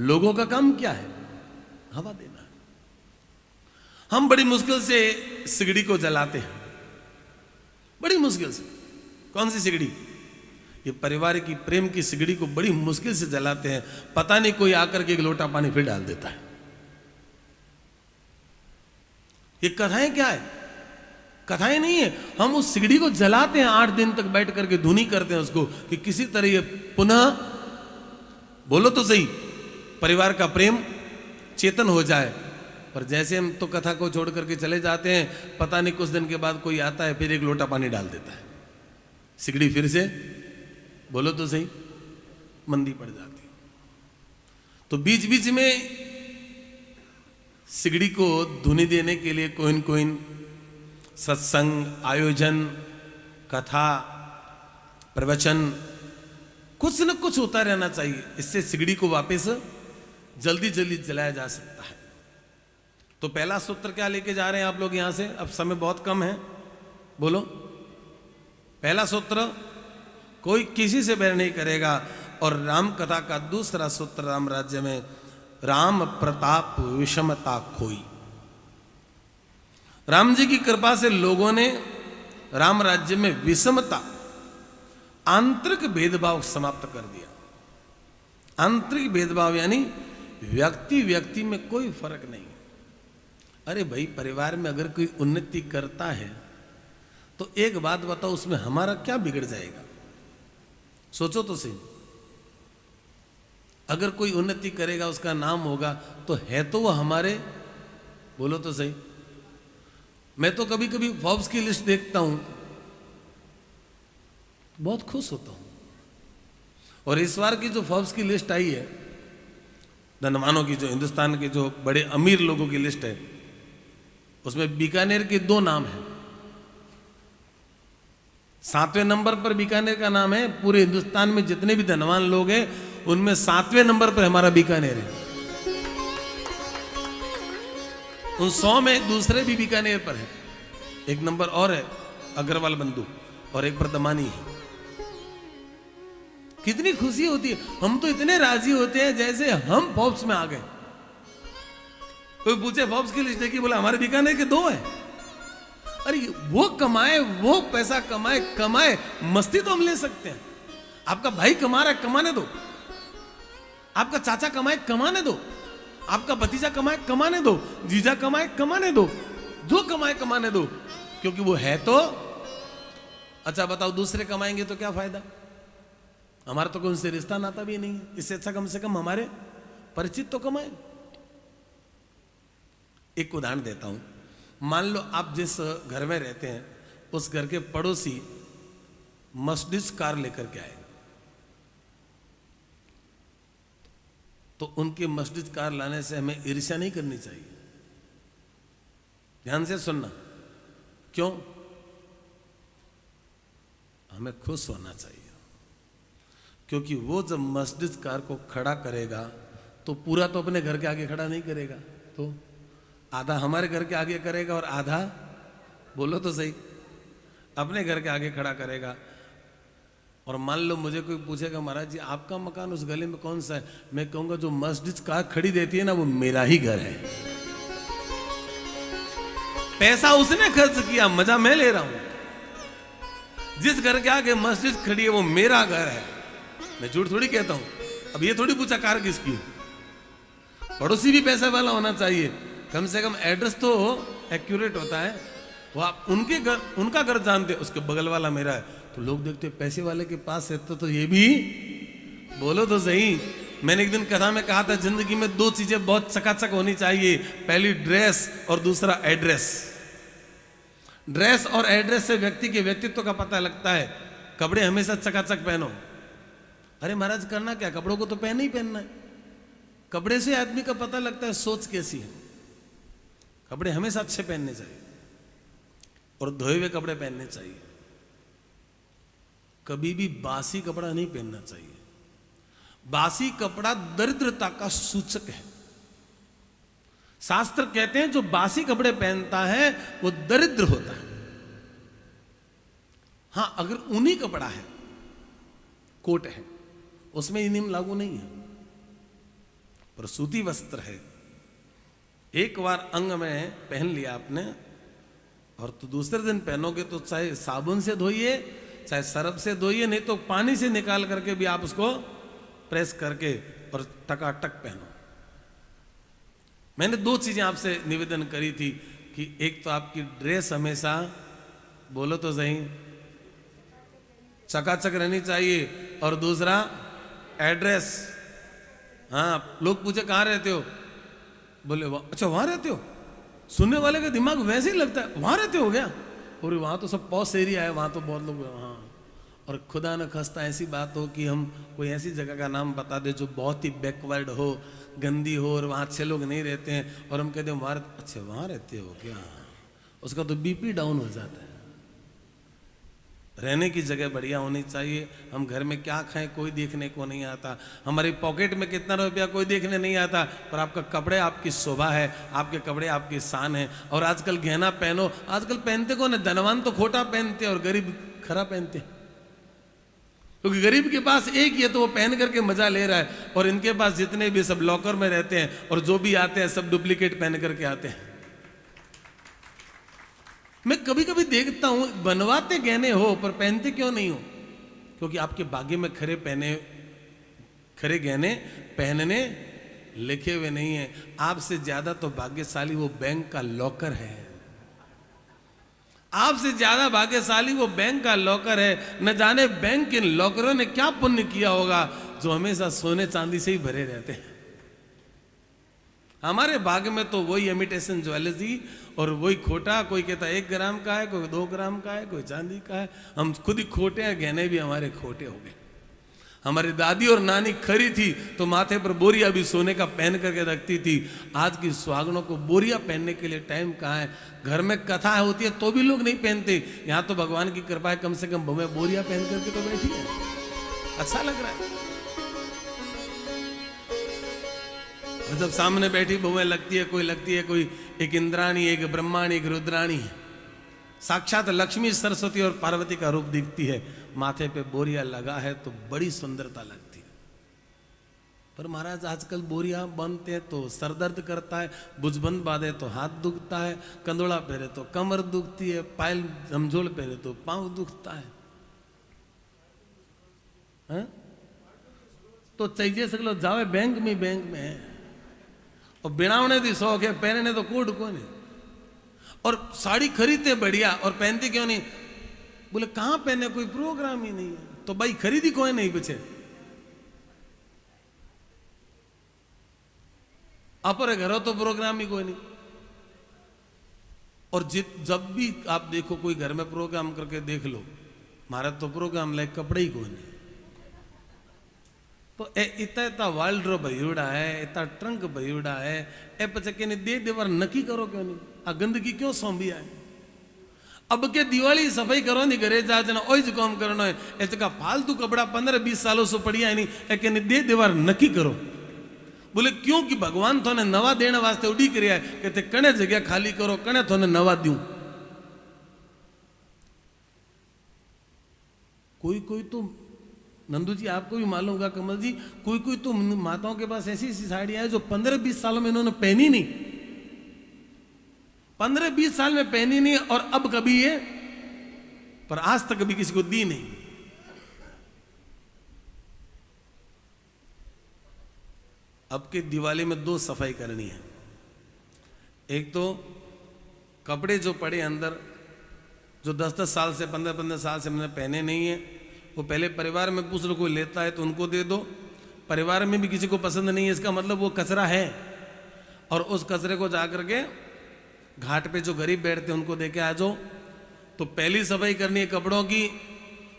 लोगों का काम क्या है, हवा देना। हम बड़ी मुश्किल से सिगड़ी को जलाते हैं, बड़ी मुश्किल से। कौन सी सिगड़ी? ये परिवार की प्रेम की सिगड़ी को बड़ी मुश्किल से जलाते हैं। पता नहीं कोई आकर के एक लोटा पानी फिर डाल देता है। ये कथाएं क्या है? कथाएं नहीं है, हम उस सिगड़ी को जलाते हैं 8 दिन तक बैठ करके धुनी करते हैं उसको, कि किसी तरह ये पुनः, बोलो तो सही, परिवार का प्रेम चेतन हो जाए। पर जैसे हम तो कथा को छोड़ करके चले जाते हैं, पता नहीं कुछ दिन के बाद कोई आता है फिर एक लोटा पानी डाल देता है, सिगड़ी फिर से, बोलो तो सही, मंदी पड़ जाती। तो बीच बीच में सिगड़ी को धुनी देने के लिए कोई कोई सत्संग, आयोजन, कथा, प्रवचन, कुछ न कुछ होता रहना चाहिए। इससे सिगड़ी को वापस जल्दी जल्दी जलाया जा सकता है। तो पहला सूत्र क्या लेके जा रहे हैं आप लोग यहां से? अब समय बहुत कम है, बोलो। पहला सूत्र, कोई किसी से बैर नहीं करेगा। और राम कथा का दूसरा सूत्र, राम राज्य में राम प्रताप विषमता खोई। राम जी की कृपा से लोगों ने राम राज्य में विषमता, आंतरिक भेदभाव समाप्त कर दिया। आंतरिक भेदभाव यानी व्यक्ति व्यक्ति में कोई फर्क नहीं। अरे भाई, परिवार में अगर कोई उन्नति करता है तो एक बात बताओ, उसमें हमारा क्या बिगड़ जाएगा? सोचो तो सही। अगर कोई उन्नति करेगा, उसका नाम होगा, तो है तो वो हमारे, बोलो तो सही। मैं तो कभी कभी फॉर्ब्स की लिस्ट देखता हूं, बहुत खुश होता हूं। और इस बार की जो फॉर्ब्स की लिस्ट आई है, धनवानों की, जो हिंदुस्तान के जो बड़े अमीर लोगों की लिस्ट है, उसमें बीकानेर के 2 नाम हैं। 7वें नंबर पर बीकानेर का नाम है। पूरे हिंदुस्तान में जितने भी धनवान लोग हैं, उनमें 7वें नंबर पर हमारा बीकानेर है। उन 100 में दूसरे भी बीकानेर पर है। एक नंबर और है अग्रवाल बंधु, और एक पर दमानी है। कितनी खुशी होती है। हम तो इतने राजी होते हैं जैसे हम फॉर्ब्स में आ गए। कोई पूछे फॉर्ब्स की लिस्ट देखी, बोला हमारे बीकानेर के 2 हैं। अरे वो कमाए, वो पैसा कमाए, मस्ती तो हम ले सकते हैं। आपका भाई कमा रहा है, कमाने दो। आपका चाचा कमाए, कमाने दो। आपका भतीजा कमाए, कमाने दो। जीजा कमाए, कमाने दो। जो कमाए, कमाने दो, क्योंकि वो है तो। अच्छा बताओ, दूसरे कमाएंगे तो क्या फायदा? हमारा तो कोई उनसे रिश्ता नाता भी नहीं है। इससे अच्छा कम से कम हमारे परिचित तो कमाए। एक उदाहरण देता हूं। मान लो आप जिस घर में रहते हैं, उस घर के पड़ोसी मर्सिडीज कार लेकर के आए, तो उनके मर्सिडीज कार लाने से हमें ईर्ष्या नहीं करनी चाहिए। ध्यान से सुनना। क्यों? हमें खुश होना चाहिए, क्योंकि वो जब मर्सिडीज कार को खड़ा करेगा तो पूरा तो अपने घर के आगे खड़ा नहीं करेगा, तो आधा हमारे घर के आगे करेगा और आधा, बोलो तो सही, अपने घर के आगे खड़ा करेगा। और मान लो मुझे कोई पूछेगा, महाराज जी आपका मकान उस गली में कौन सा है? मैं कहूंगा जो मर्सिडीज कार खड़ी देती है ना, वो मेरा ही घर है। पैसा उसने खर्च किया, मजा मैं ले रहा हूं। जिस घर के आगे मर्सिडीज खड़ी है वो मेरा घर है। मैं झूठ थोड़ी कहता हूं। अब ये थोड़ी पूछा कार किसकी। पड़ोसी भी पैसा वाला होना चाहिए, कम से कम एड्रेस तो एक्यूरेट होता है। वो आप उनके घर, उनका घर जानते, उसके बगल वाला मेरा है, तो लोग देखते पैसे वाले के पास है तो ये भी, बोलो तो सही। मैंने एक दिन कथा में कहा था, जिंदगी में 2 चीजें बहुत चकाचक होनी चाहिए, पहली ड्रेस और दूसरा एड्रेस। ड्रेस और एड्रेस से व्यक्ति के व्यक्तित्व का पता लगता है। कपड़े हमेशा चकाचक पहनो। अरे महाराज करना क्या, कपड़ों को तो पहनना ही पहनना है। कपड़े से आदमी का पता लगता है सोच कैसी है। कपड़े हमेशा अच्छे पहनने चाहिए और धोए हुए कपड़े पहनने चाहिए। कभी भी बासी कपड़ा नहीं पहनना चाहिए। बासी कपड़ा दरिद्रता का सूचक है। शास्त्र कहते हैं जो बासी कपड़े पहनता है वो दरिद्र होता है। हां, अगर ऊनी कपड़ा है, कोट है, उसमें ये नियम लागू नहीं है। पर सूती वस्त्र है, एक बार अंग में पहन लिया आपने और तो दूसरे दिन पहनोगे तो चाहे साबुन से धोइए, चाहे सरफ से धोइए, नहीं तो पानी से निकाल करके भी आप उसको प्रेस करके और टकाटक पहनो। मैंने दो चीजें आपसे निवेदन करी थी कि एक तो आपकी ड्रेस हमेशा, बोलो तो सही, चकाचक रहनी चाहिए, और दूसरा एड्रेस। हाँ, लोग पूछे कहाँ रहते हो, बोले अच्छा वहां रहते हो। सुनने वाले का दिमाग वैसे ही लगता है वहां रहते हो क्या, और वहां तो सब पॉश एरिया है, वहां तो बहुत लोग वहां। और खुदा न खस्ता ऐसी बात हो कि हम कोई ऐसी जगह का नाम बता दे जो बहुत ही बैकवर्ड हो, गंदी हो, और वहां अच्छे लोग नहीं रहते हैं, और हम कहते हैं वहां, अच्छा वहां रहते हो क्या, उसका तो बीपी डाउन हो जाता है। रहने की जगह बढ़िया होनी चाहिए। हम घर में क्या खाएं कोई देखने को नहीं आता, हमारी पॉकेट में कितना रुपया कोई देखने नहीं आता, पर आपका कपड़े आपकी शोभा है, आपके कपड़े आपकी शान है। और आजकल गहना पहनो, आजकल पहनते कौन है, धनवान तो खोटा पहनते और गरीब खरा पहनते, क्योंकि गरीब के पास एक ही है तो वो पहन करके मजा ले रहा है, और इनके पास जितने भी सब लॉकर में रहते हैं और जो भी आते हैं सब डुप्लीकेट पहन करके आते हैं। मैं कभी कभी देखता हूं बनवाते गहने हो पर पहनते क्यों नहीं हो, क्योंकि आपके भाग्य में खरे गहने पहनने लिखे हुए नहीं है। आपसे ज्यादा तो भाग्यशाली वो बैंक का लॉकर है, आपसे ज्यादा भाग्यशाली वो बैंक का लॉकर है। न जाने बैंक के लॉकरों ने क्या पुण्य किया होगा जो हमेशा सोने चांदी से ही भरे रहते हैं। हमारे भाग्य में तो वही इमिटेशन ज्वेलरी और वही खोटा, कोई कहता 1 ग्राम का है, कोई 2 ग्राम का है, कोई चांदी का है। हम खुद ही खोटे हैं, गहने भी हमारे खोटे हो गए। हमारी दादी और नानी खरी थी तो माथे पर बोरिया भी सोने का पहन करके रखती थी। आज की सुहागनों को बोरिया पहनने के लिए टाइम कहाँ है। घर में कथा होती है तो भी लोग नहीं पहनते। यहाँ तो भगवान की कृपा है, कम से कम बहुएं बोरिया पहन करके तो बैठी है, अच्छा लग रहा है। और जब सामने बैठी बहुएं लगती है कोई एक इंद्राणी, एक ब्रह्माणी, एक रुद्राणी, साक्षात लक्ष्मी, सरस्वती और पार्वती का रूप दिखती है। माथे पे बोरिया लगा है तो बड़ी सुंदरता लगती है। पर महाराज आजकल बोरिया बांधते हैं तो सर दर्द करता है, बुजबंद बांधे तो हाथ दुखता है, कंदोड़ा पहरे तो कमर दुखती है, पायल झमझोल पहरे तो पांव दुखता है। तो चाहिए सकलो जावे बैंक में है, और बिनावने दी शौक है, पहनने तो कोड को नहीं। और साड़ी खरीदते बढ़िया और पहनते क्यों नहीं, बोले कहां पहने, कोई प्रोग्राम ही नहीं है। तो भाई खरीदी कोई नहीं बचे, अपरे घरों तो प्रोग्राम ही कोई नहीं। और जब भी आप देखो कोई घर में प्रोग्राम करके देख लो, महाराज तो प्रोग्राम लाइक कपड़े ही कोई नहीं। तो इतना वाल्ड्रो भयूड़ा है, इतना ट्रंक भयूड़ा है, ए पचके ने दे देवर नकी करो क्यों नहीं, आ गंदगी क्यों सौंबिया है। अब के दिवाली सफाई करो नहीं, घरे जा जना ओज काम करना है, ऐसा फालतू कपड़ा 15-20 सालों से पड़िया है नहीं, एक दे देवर नकी करो। बोले क्यों कि भगवान थोने नवा देने वास्ते उड़ी करिया है, कहते कने जगह खाली करो, कने थोने नवा दूं। कोई तो नंदू जी आपको भी मालूम होगा, कमल जी, कोई तो माताओं के पास ऐसी साड़ियां हैं जो 15-20 सालों में इन्होंने पहनी नहीं, 15-20 साल में पहनी नहीं, और अब कभी ये, पर आज तक कभी किसी को दी नहीं। अब के दिवाली में 2 सफाई करनी है। एक तो कपड़े जो पड़े अंदर, जो 10-10 साल से 15-15 साल से मैंने पहने नहीं है, वो पहले परिवार में पूछ लो, कोई लेता है तो उनको दे दो। परिवार में भी किसी को पसंद नहीं है, इसका मतलब वो कचरा है, और उस कचरे को जाकर के घाट पे जो गरीब बैठते हैं उनको दे के आ जाओ। तो पहली सफाई करनी है कपड़ों की,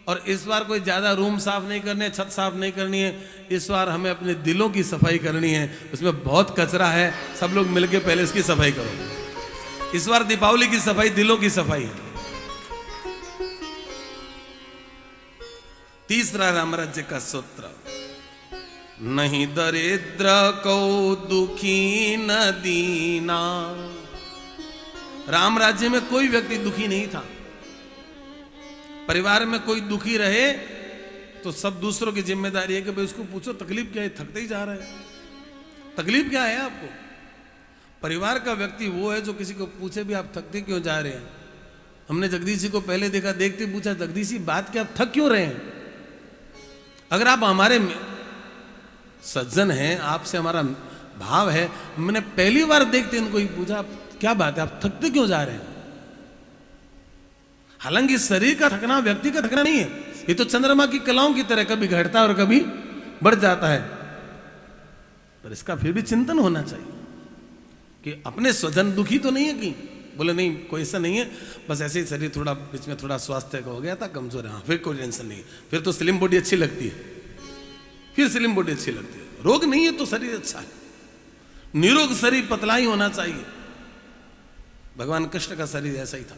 और इस बार कोई ज्यादा रूम साफ नहीं करने, छत साफ नहीं करनी है, इस बार हमें अपने दिलों की सफाई करनी है। उसमें बहुत कचरा है, सब लोग मिलके पहले इसकी सफाई करो। इस बार दीपावली की सफाई दिलों की सफाई है। तीसरा रामराज्य का सूत्र, नहीं दरिद्र को दुखी न दीना। राम राज्य में कोई व्यक्ति दुखी नहीं था। परिवार में कोई दुखी रहे तो सब दूसरों की जिम्मेदारी है कि भाई उसको पूछो तकलीफ क्या है, थकते ही जा रहा है, तकलीफ क्या है आपको। परिवार का व्यक्ति वो है जो किसी को पूछे भी आप थकते क्यों जा रहे हैं। हमने जगदीश जी को पहले देखा, देखते पूछा, जगदीश जी बात क्या, आप थक क्यों रहे हैं। अगर आप हमारे सज्जन हैं, आपसे हमारा भाव है, मैंने पहली बार देखते इनको ही पूछा क्या बात है, आप थकते क्यों जा रहे हैं। हालांकि शरीर का थकना व्यक्ति का थकना नहीं है, ये तो चंद्रमा की कलाओं की तरह कभी घटता है और कभी बढ़ जाता है। पर इसका फिर भी चिंतन होना चाहिए कि अपने स्वजन दुखी तो नहीं है कि बोले नहीं कोई ऐसा नहीं है, बस ऐसे ही शरीर थोड़ा बीच में थोड़ा स्वास्थ्य का हो गया था, कमजोर है, फिर कोई टेंशन नहीं है, फिर तो स्लिम बॉडी अच्छी लगती है, फिर स्लिम बॉडी अच्छी लगती है। रोग नहीं है तो शरीर अच्छा है, निरोग शरीर पतला ही होना चाहिए। भगवान कृष्ण का शरीर ऐसा ही था।